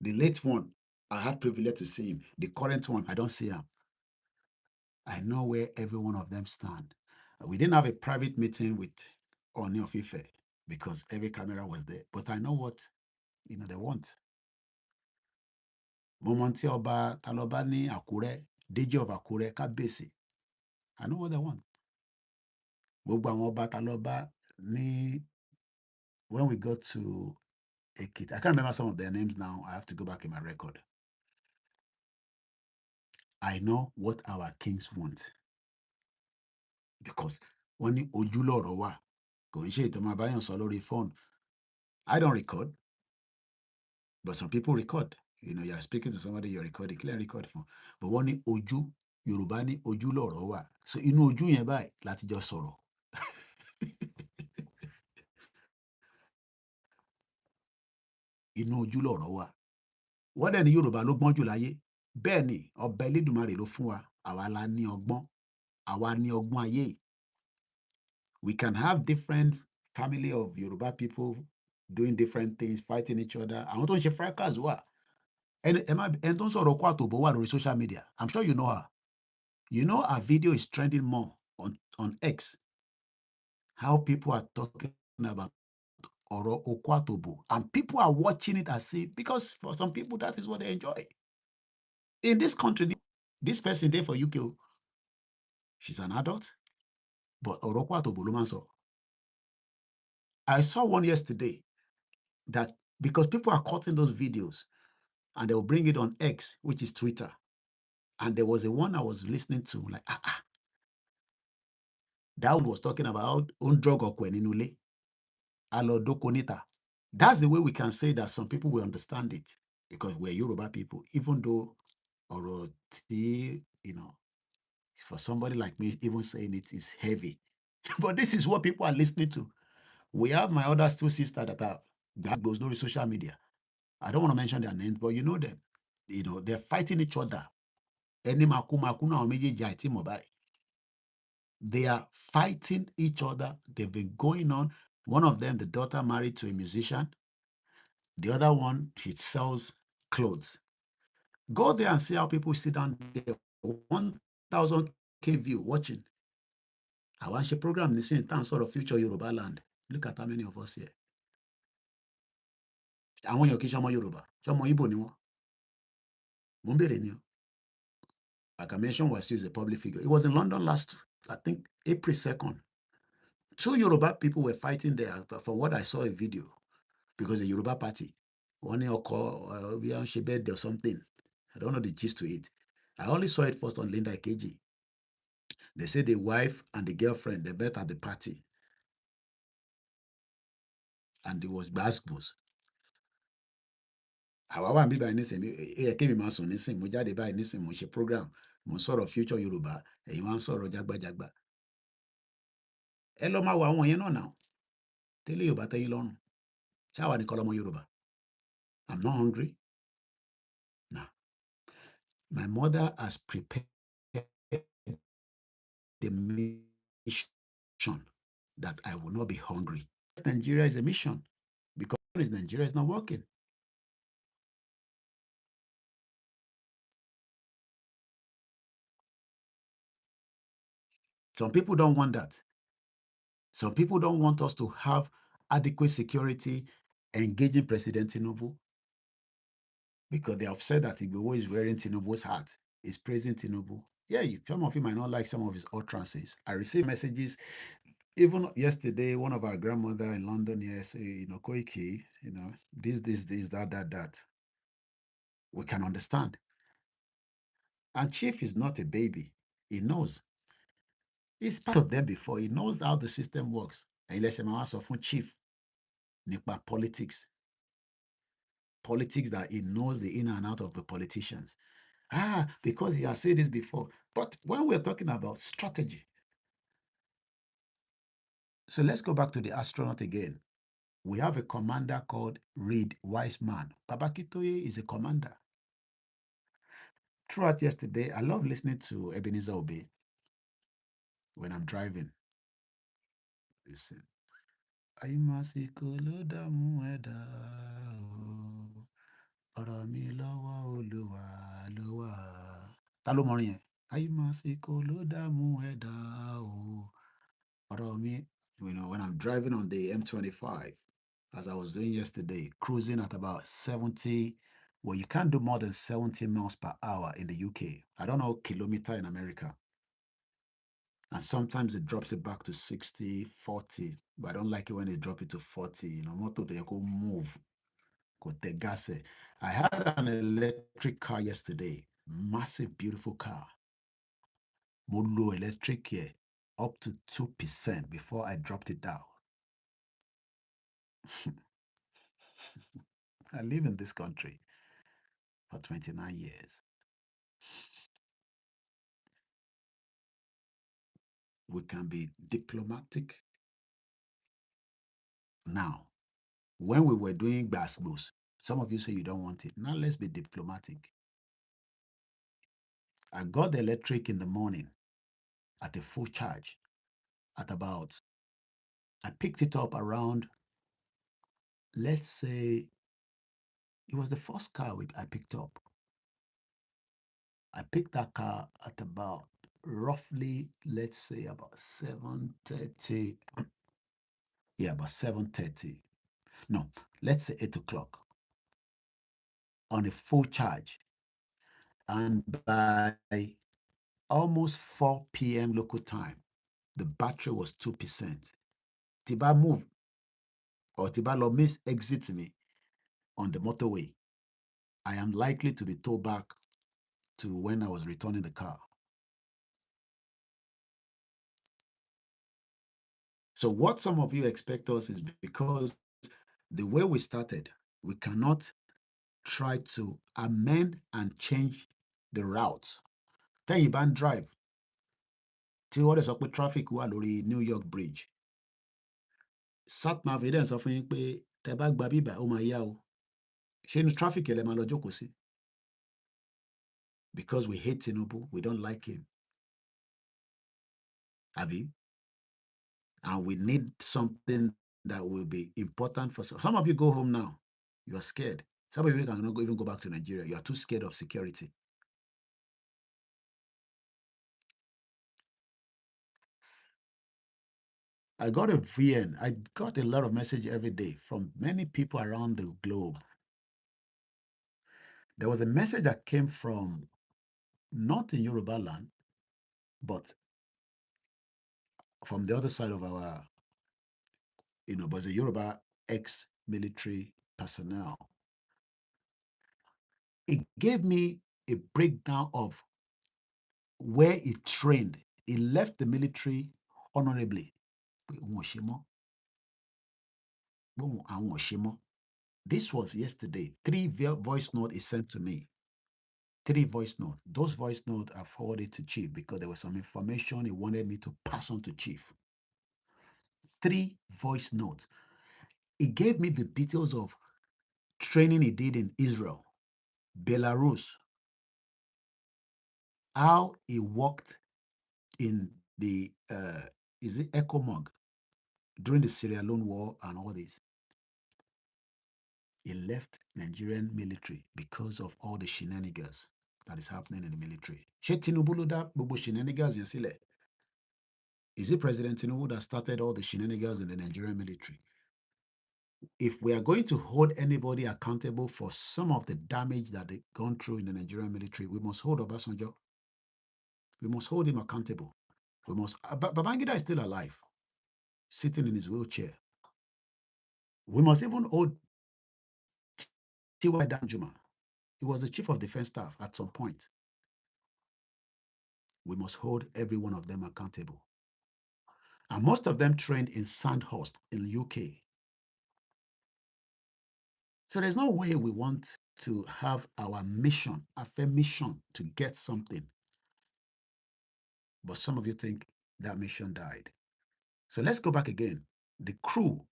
Speaker 1: the late one, I had privilege to see him. The current one, I don't see him. I know where every one of them stand. We didn't have a private meeting with Ooni of Ife because every camera was there. But I know what they want. Momonti Oba Taloba ní Àkúrẹ́, Deji of Àkúrẹ́, Kábíyèsí. I know what they want. Gbogbo àwọn Ọba Taloba ní, when we got to Ekiti, I can't remember some of their names now. I have to go back in my record. I know what our kings want. Because wọ́n ní ojú lọ̀rọ̀ wà, kò ń ṣe ìtàn máa báyàn sọ lórí phone. I don't record, but some people record. You're speaking to somebody, you're recording, clear record phone. But wọ́n ní ojú, Yorùbá ní ojú lọ̀rọ̀ wà. So inú ojú yẹn báyìí láti jọ sọ̀rọ̀. Inú ojú lọ̀rọ̀ wà. Wọ́n dẹ̀ ní Yorùbá ló gbọ́n jù láyé. Bẹ́ẹ̀ ni, Ọba Elédùmarè ló fún wa. Àwa la ní ọgbọ́n. Àwa ní ọgbọ́n ayé. We can have different family of Yoruba people doing different things, fighting each other. Àwọn tó ń ṣe fracas wà. Ẹni tó ń sọ̀rọ̀ kó àtòbó wà lórí social media. I'm sure you know her. You know her video is trending more on X. How people are talking about ọ̀rọ̀ okó àtòbó. And people are watching it as if, because for some people that is what they enjoy. In this country, this person there for UK, she's an adult, but ọ̀rọ̀ okó àtòbó ló máa ń sọ. I saw one yesterday that because people are cutting those videos and they will bring it on X, which is Twitter. And there was a one I was listening to, like, that one was talking about own drug or kweninule, alo dokonita. That's the way we can say that some people will understand it because we're Yoruba people, even though or for somebody like me, even saying it is heavy. But this is what people are listening to. We have my other two sisters that are that goes no social media. I don't want to mention their names, but you know them. They're fighting each other. They are fighting each other. They've been going on. One of them, the daughter married to a musician. The other one, she sells clothes. Go there and see how people sit down there. 1,000K view watching. I want your program this in terms of future Yoruba land. Look at how many of us here. Àwọn èèyàn kì í ṣọmọ Yorùbá, ṣọmọ Ìgbò ni wọ́n. Mo ń bèrè ni o. Like I mentioned, was still a public figure. It was in London I think, April 2nd. 2 Yoruba people were fighting there, from what I saw a video, because the Yoruba party, one or something. I don't know the gist to it. I only saw it first on Linda Ikeji. They say the wife and the girlfriend, they met at the party. And it was basketballs. Àwa wà níbí báyìí nísìnyí, kémi máa sùn nísìnyí, mo jáde báyìí nísìnyí, mo ṣe program, mo ń sọ̀rọ̀ future Yorùbá, ẹ̀yin wá ń sọ̀rọ̀ jágbàjàgbà. Ẹ lọ máa wo àwọn yẹn náà. Tẹ́lẹ̀ Yorùbá tẹ́yìn lọ́rùn. Ṣáwa nìkan lọmọ Yorùbá. I'm not hungry. No. My mother has prepared the mission that I will not be hungry. Nigeria is a mission because Nigeria is not working. Some people don't want that. Some people don't want us to have adequate security engaging President Tinubu because they're upset that Igboho is wearing Tinubu's hat, is praising Tinubu. Yeah, some of you might not like some of his utterances. I received messages, even yesterday, one of our grandmother in London here say, Koiki, this, that. We can understand. And Chief is not a baby. He knows. He's part of them before. He knows how the system works. And let's say from Chief nípa politics. Politics that he knows the in and out of the politicians. Because he has said this before. But when we're talking about strategy, so let's go back to the astronaut again. We have a commander called Reid, wise man. Babakitoye is a commander. Throughout yesterday, I love listening to Ebenezer Obey when I'm driving. Listen. Àìmásìkò ló dààmú ẹ̀dá o, ọ̀rọ̀ mi lọ́wọ́ Olúwa ló wà. Ta ló mọrin yẹn? Àìmásìkò ló dààmú ẹ̀dá o, ọ̀rọ̀ mi. When I'm driving on the M25, as I was doing yesterday, cruising at about 70, well, you can't do more than 70 miles per hour in the UK. I don't know kilometer in America. And sometimes it drops it back to 60, 40. But I don't like it when it drops it to 40. Motor they go move. Go take gas. I had an electric car yesterday. Massive, beautiful car. Mo electric here up to 2% before I dropped it down. I live in this country for 29 years. We can be diplomatic. Now, when we were doing Basbos, some of you say you don't want it. Now let's be diplomatic. I got the electric in the morning at a full charge at about, I picked it up around, let's say, it was the first car I picked up. I picked that car at about roughly, let's say about 7:30. Yeah, about 7:30. No, let's say 8 o'clock on a full charge. And by almost 4 p.m. local time, the battery was 2%. Tiba move or Tiba lo miss exit me on the motorway, I am likely to be towed back to when I was returning the car. So what some of you expect us is because the way we started, we cannot try to amend and change the routes. Then you ban drive. Tí wọ́n dẹ̀ sọ pé traffic wà lórí New York Bridge. Satnav evidence sọ fún yín pé tẹ́ bá gba bíbà ó máa yá o. Ṣé ní traffic ẹ̀ lẹ́ máa lọ jókòó sí? Because we hate Tinubu, we don't like him. Abi? And we need something that will be important for some of you. Go home now. You are scared. Some of you cannot even go back to Nigeria. You are too scared of security. I got a VN. I got a lot of message every day from many people around the globe. There was a message that came from not in Yoruba land, but from the other side of our, but the Yoruba ex-military personnel. It gave me a breakdown of where he trained. He left the military honorably. This was yesterday. 3 voice notes he sent to me. 3 voice notes. Those voice notes are forwarded to Chief because there was some information he wanted me to pass on to Chief. 3 voice notes. He gave me the details of training he did in Israel, Belarus, how he worked in the, is it ECOMOG, during the Sierra Leone War and all this. He left Nigerian military because of all the shenanigans that is happening in the military. Ṣé Tinubu ló dá gbogbo shenanigans yẹn sílẹ̀? Is it President Tinubu that started all the shenanigans in the Nigerian military? If we are going to hold anybody accountable for some of the damage that they've gone through in the Nigerian military, we must hold Obasanjo. We must hold him accountable. We must. Babangida is still alive, sitting in his wheelchair. We must even hold T.Y. Danjuma. He was the chief of defense staff at some point. We must hold every one of them accountable. And most of them trained in Sandhurst in the UK. So there's no way we want to have our mission, to get something. But some of you think that mission died. So let's go back again. The crew,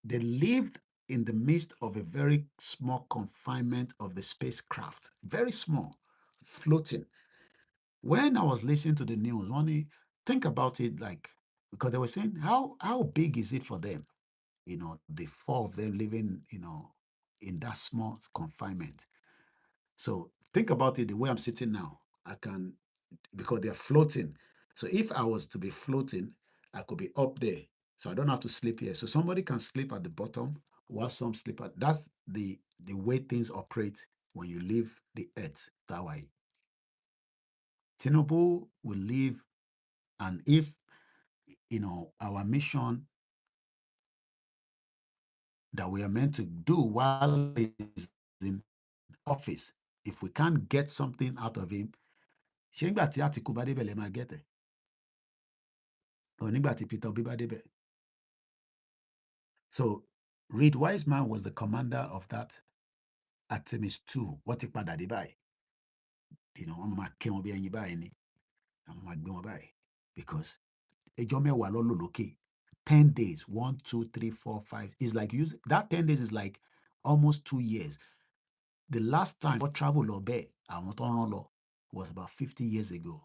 Speaker 1: they lived in the midst of a very small confinement of the spacecraft, very small, floating. When I was listening to the news, think about it, like, because they were saying, how big is it for them? The four of them living, in that small confinement. So think about it the way I'm sitting now. I can, because they're floating. So if I was to be floating, I could be up there. So I don't have to sleep here. So somebody can sleep at the bottom while some sleep at. That's the way things operate when you leave the earth that way. Tinubu will leave, and if our mission that we are meant to do while he's in office, if we can't get something out of him, ṣé nígbà tí Àtìkù bá débẹ̀ lẹ máa get it? Or nígbà tí Peter Obi bá débẹ̀? So Reid Wiseman was the commander of that Artemis II. Wọ́n ti padà dé báyìí. Wọ́n máa kí wọn bí ẹyin báyìí ni. Àwọn máa gbé wọn báyìí. Because ẹjọ́ mẹ́wàá ló lò lókè. 10 days, 1, 2, 3, 4, 5. It's like that 10 days is like almost 2 years. The last time I traveled Obe, was about 50 years ago.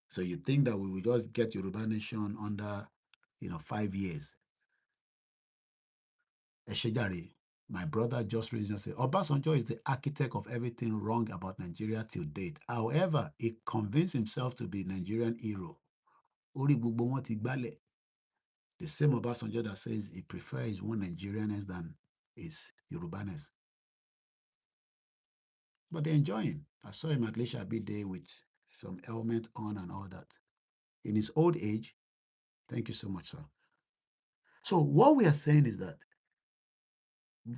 Speaker 1: So you think that we will just get Yoruba nation under, 5 years? Eshejare, my brother just recently said, Obasanjo is the architect of everything wrong about Nigeria till date. However, he convinced himself to be Nigerian hero. Orí gbogbo wọn ti gbálẹ̀. The same Obasanjo that says he prefers his own Nigerianness than his Yorubaness. But they're enjoying. I saw him at Lishabi Day with some helmet on and all that. In his old age, thank you so much, sir. So what we are saying is that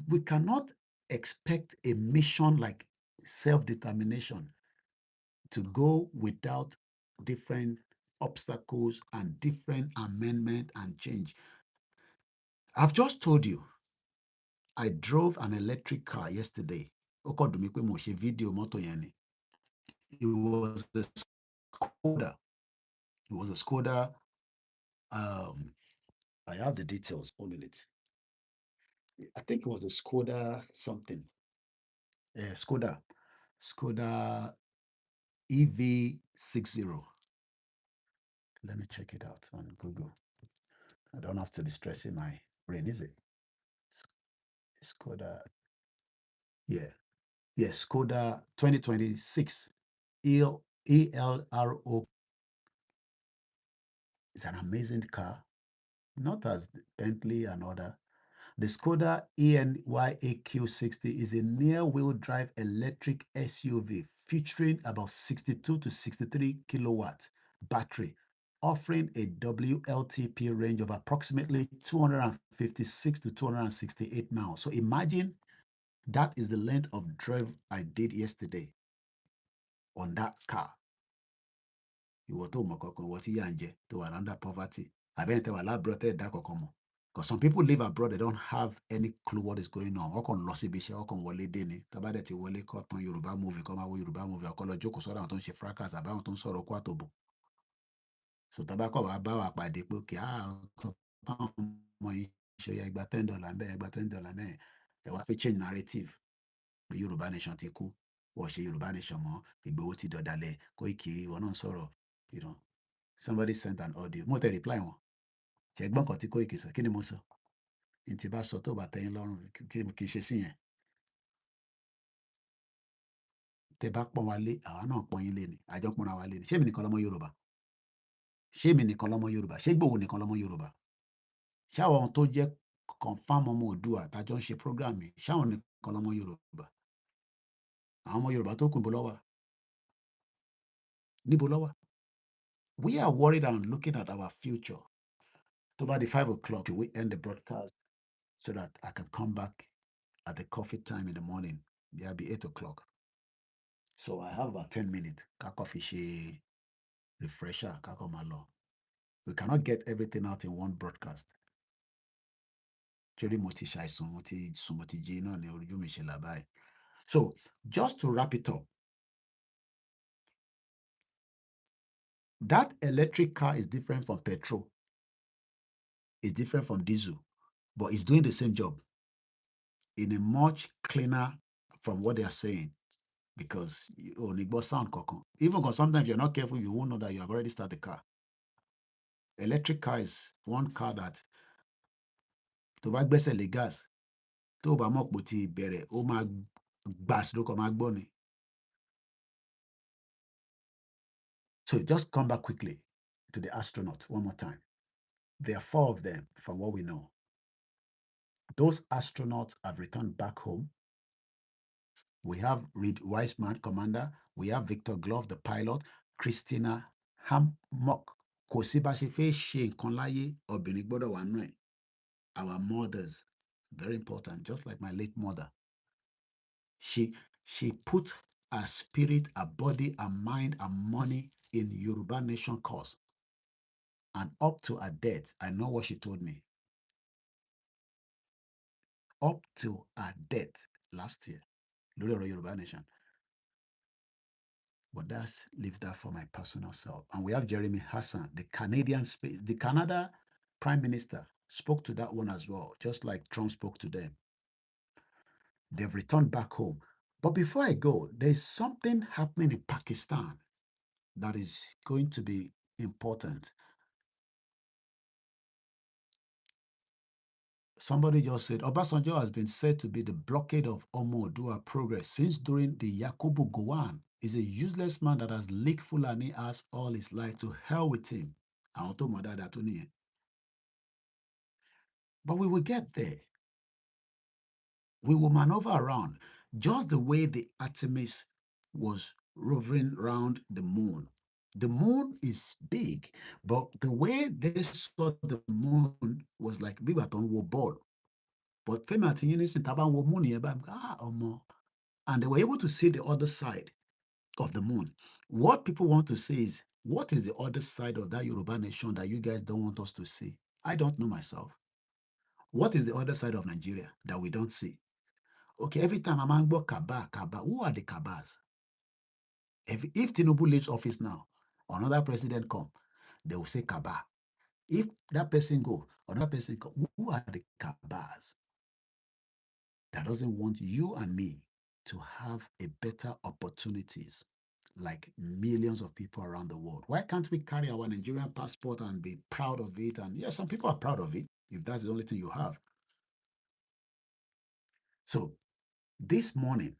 Speaker 1: we cannot expect a mission like self-determination to go without different obstacles and different amendment and change. I've just told you, I drove an electric car yesterday. Ó kàn dùn mí pé mo ṣe fídíò mọ́tò yẹn ni. It was a Skoda. It was a Skoda. I have the details. 1 minute. I think it was a Skoda something. Skoda EV60. Let me check it out on Google. I don't have to be stressing my brain, is it? Skoda. Yeah. Yes, Skoda 2026. ELRO. It's an amazing car. Not as the Bentley and other. The Skoda ENYAQ60 is a near-wheel drive electric SUV featuring about 62 to 63 kilowatt battery, offering a WLTP range of approximately 256 to 268 miles. So imagine that is the length of drive I did yesterday on that car. Ìwọ tó mọ̀ kankan, ìwọ tí yà ń jẹ, tó wà under poverty. Àbẹ́yẹn tẹ́ wà lábúrò tẹ́ dá kankan mọ̀. Because some people live abroad, they don't have any clue what is going on. Wọ́n kàn lọ síbi iṣẹ́, wọ́n kàn wọlé dé ni. Tá bá dẹ̀ ti wọlé kọ́ tán Yorùbá movie, kọ́ máa wo Yorùbá movie, ọkọ lọ jókòó sọ́dọ̀ àwọn tó ń ṣe fracas àbáwọn tó ń sọ̀rọ̀ okó àtòbò. So tá bá kọ̀ wá bá wa pàdé pé òkè ọmọ yìí ṣe ó yẹ ẹgbàá $10 ń bẹ́ẹ̀ ẹgbàá $20 mẹ́ẹ̀ ẹ wá fi change narrative pé Yorùbá nation ti kú wọ́n ṣe Yorùbá nation mọ́ Ìgbòho ti dọ̀dàlẹ̀ Koiki ìwọ náà sọ̀rọ̀ you know somebody sent an audio mo tẹ reply wọn ṣe gbọ́n kan tí Koiki sọ kí ni mo sọ ní ti bá sọ tó bá tẹ́yìn lọ́rùn kí n ṣe sí yẹn tẹ bá pọ́n wa lé àwa náà pọ́n yín lé ni àjọ pọ́nra wa lé ni ṣé mi nìkan lọ́mọ Yorùbá ṣé mi nìkan lọ́mọ Yorùbá ṣé Ìgbòho nìkan lọ́mọ Yorùbá ṣáwọn tó jẹ́ confam ọmọ Oòduà tájọ́ ń ṣe program yìí ṣáwọn nìkan lọ́mọ Yorùbá àwọn ọmọ Yorùbá tó kù níbo ló wà níbo ló wà we are worried and looking at our future tó bá di 5 o'clock we end the broadcast so that I can come back at the coffee time in the morning bí i 8 o'clock so I have about 10 minutes kákọ́ fi ṣe refresher kákọ́ máa lọ we cannot get everything out in one broadcast torí mo ti ṣàìsùn mo ti sùn mo ti jí náà ní ojú mi ṣe là báyìí so just to wrap it up that electric car is different from petrol it's different from diesel but it's doing the same job in a much cleaner from what they are saying because onigbo sound kankan even because sometimes you're not careful you won't know that you have already started the car electric car is one car that tó bá gbẹ́sẹ̀ lé gas tó bá mọ̀ pò ti bẹ̀rẹ̀ ó máa gbà sí lóko máa gbọ́ ni so just come back quickly to the astronaut one more time there are 4 of them from what we know those astronauts have returned back home we have Reid Wiseman, commander. We have Victor Glove, the pilot. Christina Hammock. Kò sí bá ṣe fẹ́ ṣe nǹkan láyé obìnrin gbọ́dọ̀ wà nù ẹ̀. Our mothers, very important, just like my late mother. She put her spirit, her body, her mind, her money in Yoruba Nation cause. And up to her death, I know what she told me. Up to her death last year, lórí ọ̀rọ̀ Yoruba Nation. But leave that for my personal self. And we have Jeremy Hassan, the Canada Prime Minister, spoke to that one as well, just like Trump spoke to them. They've returned back home. But before I go, there's something happening in Pakistan that is going to be important. Somebody just said, Obasanjo has been said to be the blockade of Omo Oduwa progress since during the Yakubu Gowon. Is a useless man that has licked Fulani ass all his life. To hell with him. But we will get there. We will maneuver around just the way the Artemis was rovering around the moon. The moon is big, but the way they saw the moon was like Bibaton wo ball. But Femi Atinyini sin taban wo moon omo. And they were able to see the other side of the moon. What people want to say is, what is the other side of that Yoruba nation that you guys don't want us to see? I don't know myself. What is the other side of Nigeria that we don't see? Okay, every time I'm angbo Kaba, who are the Kabas? If Tinubu leaves office now, another president come, they will say Kaba. If that person go, another person come, who are the Kabas that doesn't want you and me to have a better opportunities like millions of people around the world? Why can't we carry our Nigerian passport and be proud of it? And yes, some people are proud of it, if that's the only thing you have. So this morning,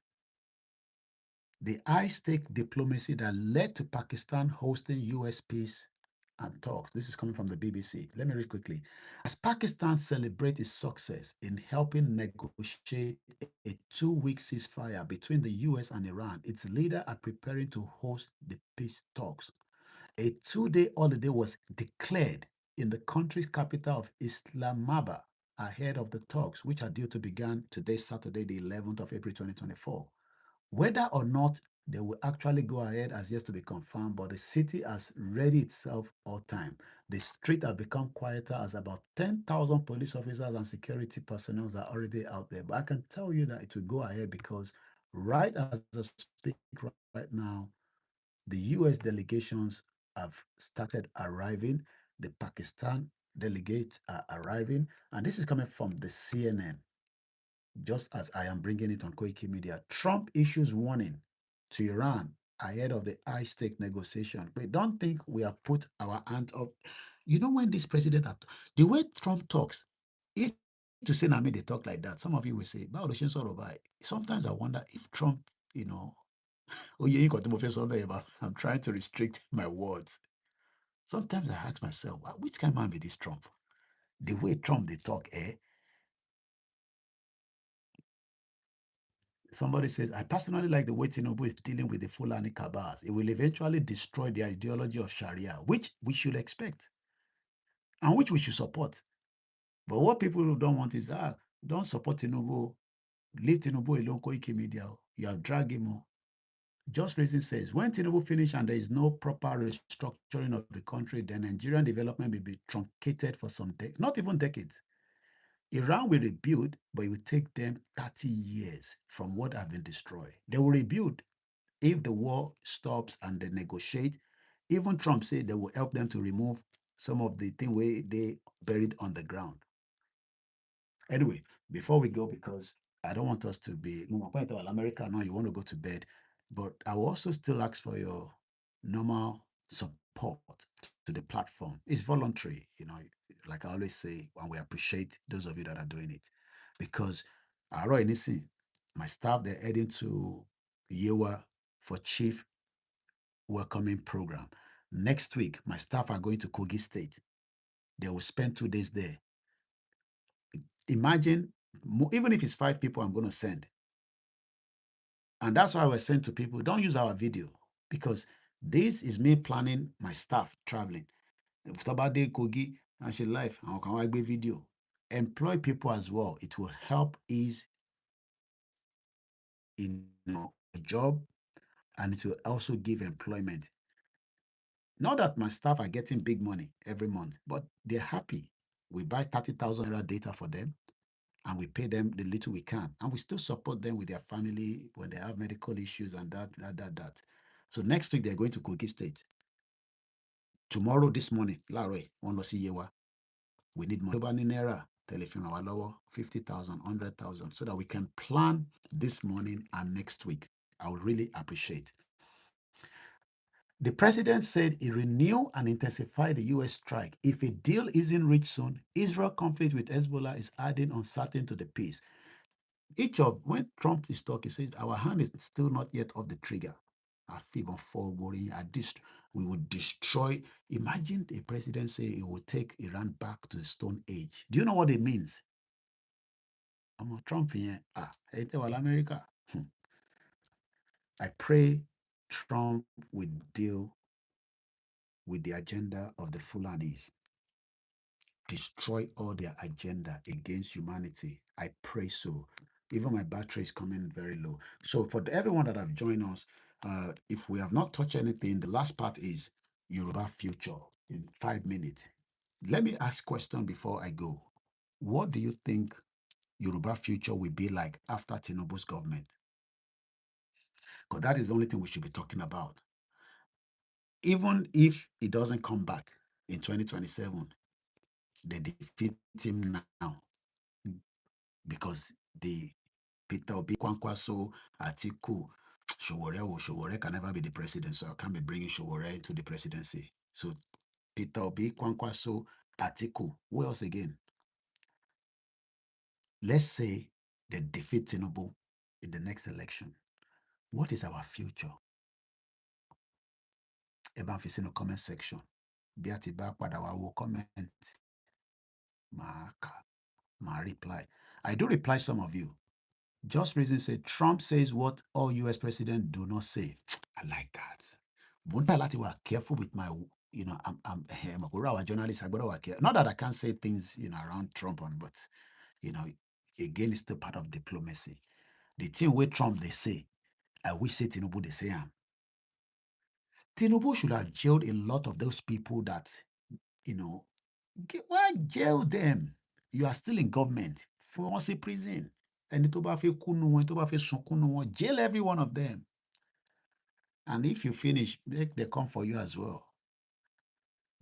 Speaker 1: the high-stake diplomacy that led to Pakistan hosting U.S. peace and talks. This is coming from the BBC. Let me read quickly. As Pakistan celebrates its success in helping negotiate a 2-week ceasefire between the U.S. and Iran, its leaders are preparing to host the peace talks. A 2-day holiday was declared in the country's capital of Islamabad ahead of the talks, which are due to begin today, Saturday, the 11th of April, 2024. Whether or not they will actually go ahead has yet to be confirmed, but the city has ready itself all time. The street have become quieter as about 10,000 police officers and security personnel are already out there. But I can tell you that it will go ahead because right as I speak right now, the U.S. delegations have started arriving. The Pakistan delegates are arriving, and this is coming from the CNN, just as I am bringing it on Koikimedia. Trump issues warning to Iran ahead of the high-stake negotiation. We don't think we have put our hand up. You know, when this president, the way Trump talks, if to say, they talk like that, some of you will say, sometimes I wonder if Trump, I'm trying to restrict my words. Sometimes I ask myself, which kind of man be this Trump? The way Trump they talk, Somebody says, I personally like the way Tinubu is dealing with the Fulani cabals. It will eventually destroy the ideology of Sharia, which we should expect and which we should support. But what people don't want is, don't support Tinubu. Leave Tinubu alone, Koikimedia. You have dragged him. Just Reason says, when Tinubu finish and there is no proper restructuring of the country, then Nigerian development will be truncated for some decades, not even decades. Iran will rebuild, but it will take them 30 years from what have been destroyed. They will rebuild if the war stops and they negotiate. Even Trump said they will help them to remove some of the thing where they buried on the ground. Anyway, before we go, because I don't want us to be America now, you want to go to bed, but I will also still ask for your normal support to the platform. It's voluntary, like I always say, and we appreciate those of you that are doing it. Because my staff, they're heading to Yewa for chief welcoming program. Next week, my staff are going to Kogi State. They will spend 2 days there. Imagine, even if it's 5 people I'm going to send. And that's why I was saying to people, don't use our video, because this is me planning my staff traveling. If Tabade Kogi and she life, and can I video? Employ people as well. It will help ease a job, and it will also give employment. Not that my staff are getting big money every month, but they're happy. We buy 30,000 naira data for them, and we pay them the little we can, and we still support them with their family when they have medical issues and that. So next week they're going to Kogi State. Tomorrow, this morning, Larry, one see Yewa. We need money. Naira, telephone 50,000, 100,000, so that we can plan this morning and next week. I would really appreciate. The president said he renew and intensify the U.S. strike. If a deal isn't reached soon, Israel conflict with Hezbollah is adding uncertainty to the peace. When Trump is talking, he says, our hand is still not yet off the trigger. We would destroy. Imagine a president say he will take Iran back to the Stone Age. Do you know what it means? I'm a Trump here. America. I pray Trump will deal with the agenda of the Fulanis. Destroy all their agenda against humanity. I pray so. Even my battery is coming very low. So for everyone that have joined us, if we have not touched anything, the last part is Yoruba future in 5 minutes. Let me ask a question before I go. What do you think Yoruba future will be like after Tinubu's government? Because that is the only thing we should be talking about. Even if it doesn't come back in 2027, they defeat him now because the Peter Obi, Kwankwaso, Atiku, Showore can never be the president, so I can't be bringing Showore into the presidency. So Peter Obi, Kwankwaso, Atiku, who else again? Let's say they defeat Tinubu in the next election. What is our future? Eban fi sínú comment section. Bí a ti bá padà wá wo comment, ma reply. I do reply some of you. Just Reason said, Trump says what all US presidents do not say. I like that. But I like to be careful with my, I'm a journalist. I better work careful. Not that I can't say things, around Trump, but, again, it's the part of diplomacy. The thing with Trump, they say, I wish say Tinubu, they say, Tinubu should have jailed a lot of those people that, why jail them? You are still in government. For once in prison. And jail every one of them. And if you finish, they come for you as well.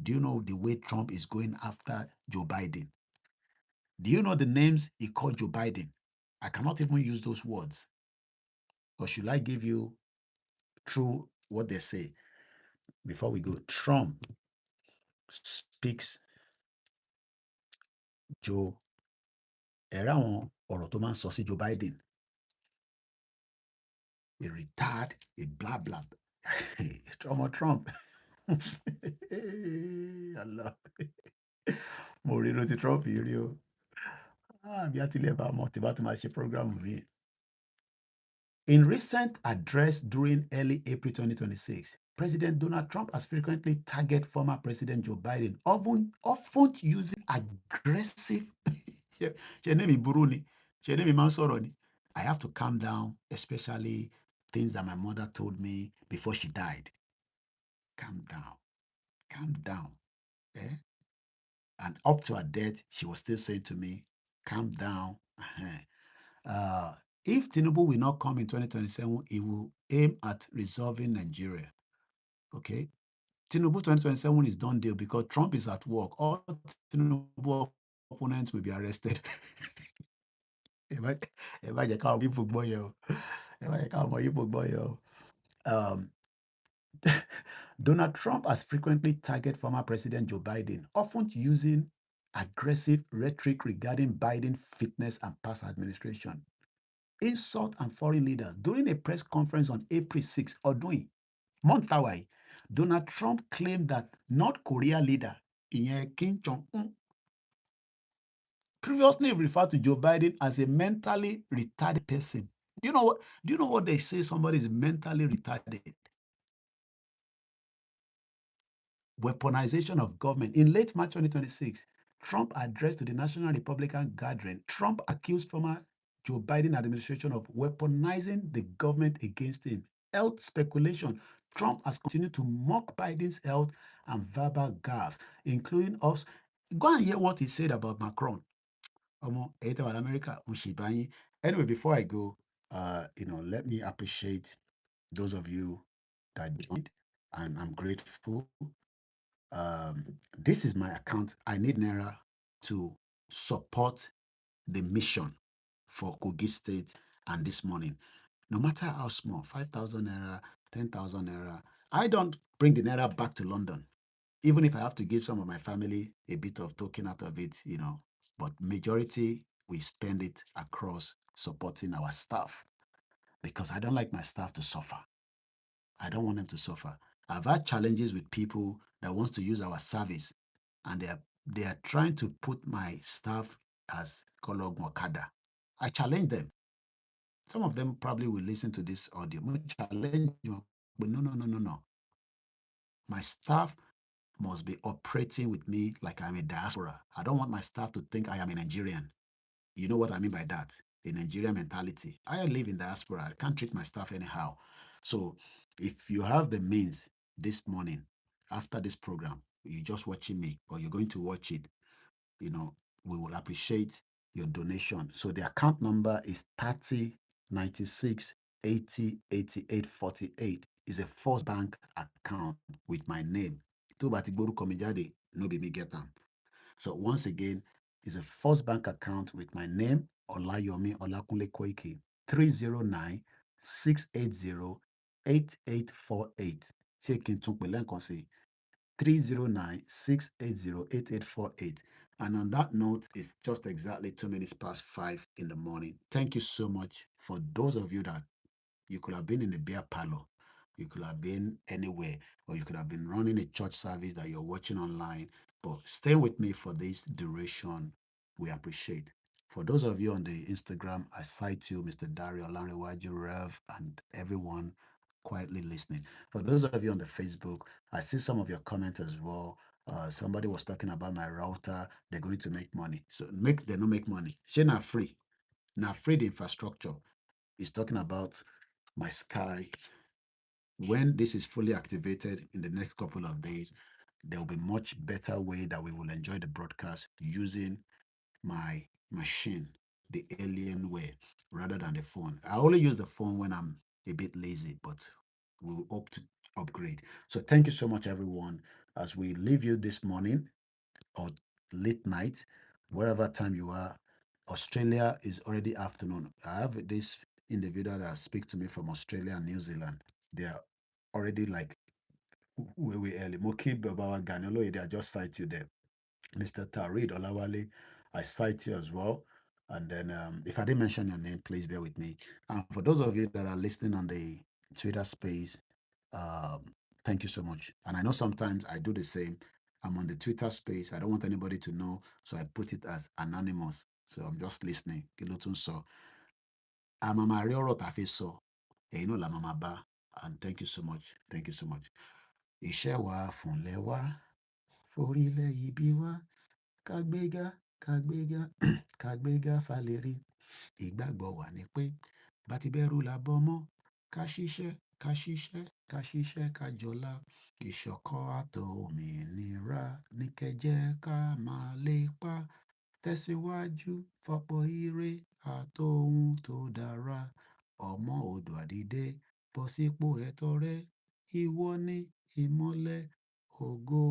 Speaker 1: Do you know the way Trump is going after Joe Biden? Do you know the names he called Joe Biden? I cannot even use those words. Or should I give you through what they say before we go? Trump speaks Joe. Ẹ̀rọ àwọn ọ̀rọ̀ tó máa ń sọ sí Joe Biden. A retard, a blah blah. Trump. Allah. Mo rí ló ti Trump yìí rí o. Bí a tilẹ̀ bá mọ̀ tí bá ti máa ṣe program mi. In recent address during early April 2026, President Donald Trump has frequently targeted former President Joe Biden, often using aggressive. Ṣe ní mi burú ni? Ṣe ní mi máa ń sọ̀rọ̀ ni? I have to calm down, especially things that my mother told me before she died. Calm down. Calm down. Eh? And up to her death, she was still saying to me, calm down. If Tinubu will not come in 2027, he will aim at resolving Nigeria. Okay? Tinubu 2027 is done deal because Trump is at work. All Tinubu opponents will be arrested. Donald Trump has frequently targeted former President Joe Biden, often using aggressive rhetoric regarding Biden's fitness and past administration. Insult and foreign leaders. During a press conference on April 6, month away, Donald Trump claimed that North Korea leader Kim Jong-un previously referred to Joe Biden as a mentally retarded person. Do you know what they say somebody is mentally retarded? Weaponization of government. In late March 2026, Trump addressed to the National Republican gathering. Trump accused former Joe Biden administration of weaponizing the government against him. Health speculation. Trump has continued to mock Biden's health and verbal gaffes, including us. Go and hear what he said about Macron. America. Anyway, before I go, let me appreciate those of you that joined, and I'm grateful. This is my account. I need Naira to support the mission for Kogi State and this morning. No matter how small, 5,000 Naira, 10,000 Naira, I don't bring the Naira back to London. Even if I have to give some of my family a bit of token out of it, but majority, we spend it across supporting our staff because I don't like my staff to suffer. I don't want them to suffer. I've had challenges with people that wants to use our service, and they are trying to put my staff as Kolog Mokada. I challenge them. Some of them probably will listen to this audio. I challenge you, but no. My staff must be operating with me like I'm a diaspora. I don't want my staff to think I am a Nigerian. You know what I mean by that? A Nigerian mentality. I live in diaspora. I can't treat my staff anyhow. So if you have the means this morning, after this program, you're just watching me or you're going to watch it, we will appreciate your donation. So the account number is 30 96 80 88 48. It's a First Bank account with my name. No be me get them. So once again, it's a First Bank account with my name, OLAYOMI Koiki, 309 680 8848. Ṣé kí n tún pè lẹ́ẹ̀kan sí? 309 680 8848. And on that note, it's just exactly 2 minutes past 5 in the morning. Thank you so much for those of you that you could have been in a beer parlor, you could have been anywhere, or you could have been running a church service that you're watching online. But stay with me for this duration. We appreciate. For those of you on the Instagram, I cite you, Mr. Dario Lanrewaju, Rev, and everyone quietly listening. For those of you on the Facebook, I see some of your comments as well. Somebody was talking about my router. They're going to make money. So they don't make money. She not free. Now free the infrastructure. He's talking about my Sky. When this is fully activated in the next couple of days, there will be much better way that we will enjoy the broadcast using my machine, the alien way, rather than the phone. I only use the phone when I'm a bit lazy, but we will hope to upgrade. So thank you so much, everyone. As we leave you this morning or late night, wherever time you are, Australia is already afternoon. I have this individual that speak to me from Australia and New Zealand. They are already like way early. Mokib Babawa Ganelo, I just cite you there. Mr. Reid Olawale, I cite you as well. And then if I didn't mention your name, please bear with me. And for those of you that are listening on the Twitter space, thank you so much. And I know sometimes I do the same. I'm on the Twitter space. I don't want anybody to know, so I put it as anonymous. So I'm just listening. Kilotun so. Amama Rioro Tafe so. Know la mama ba. And thank you so much. Thank you so much. Iṣẹ́ wa fúnlẹ̀ wa, forílẹ̀ ibi wa, kàgbéga, kàgbéga, kàgbéga falẹ̀rí. Ìgbàgbọ́ wa ni pé bá ti bẹ̀rù la bọ́ mọ́, ká ṣiṣẹ́, ká ṣiṣẹ́, ká ṣiṣẹ́, ká jọlá. Ìṣọ̀kan àtòmìnira ní kẹjẹ́ ká máa lépa. Tẹ̀síwájú fọ́pọ̀ ire àtohun tó dára. Ọmọ Oòduà dìde, bọ́ sípò ẹ̀tọ́ rẹ. Ìwọ ni ìmọ́lẹ̀ ògo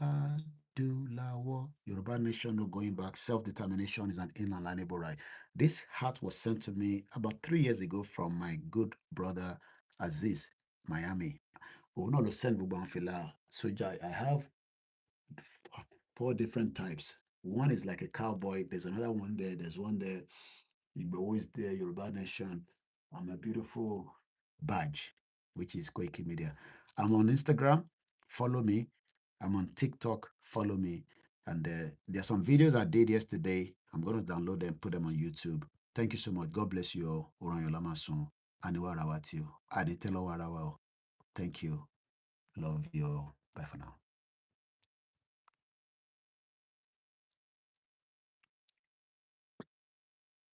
Speaker 1: adúláwọ̀. Yoruba nation, no going back. Self-determination is an inalienable right. This heart was sent to me about 3 years ago from my good brother Aziz, Miami. Oh no, send Fila. So I have 4 different types. One is like a cowboy. There's another one there. There's one there. You're always there. Yoruba nation. I'm a beautiful badge, which is Koikimedia. I'm on Instagram. Follow me. I'm on TikTok. Follow me. And there are some videos I did yesterday. I'm going to download them, put them on YouTube. Thank you so much. God bless you all. Oran Yolamasun. Aniwa Rawatio. Aditelo Warawa. Thank you. Love you all. Bye for now.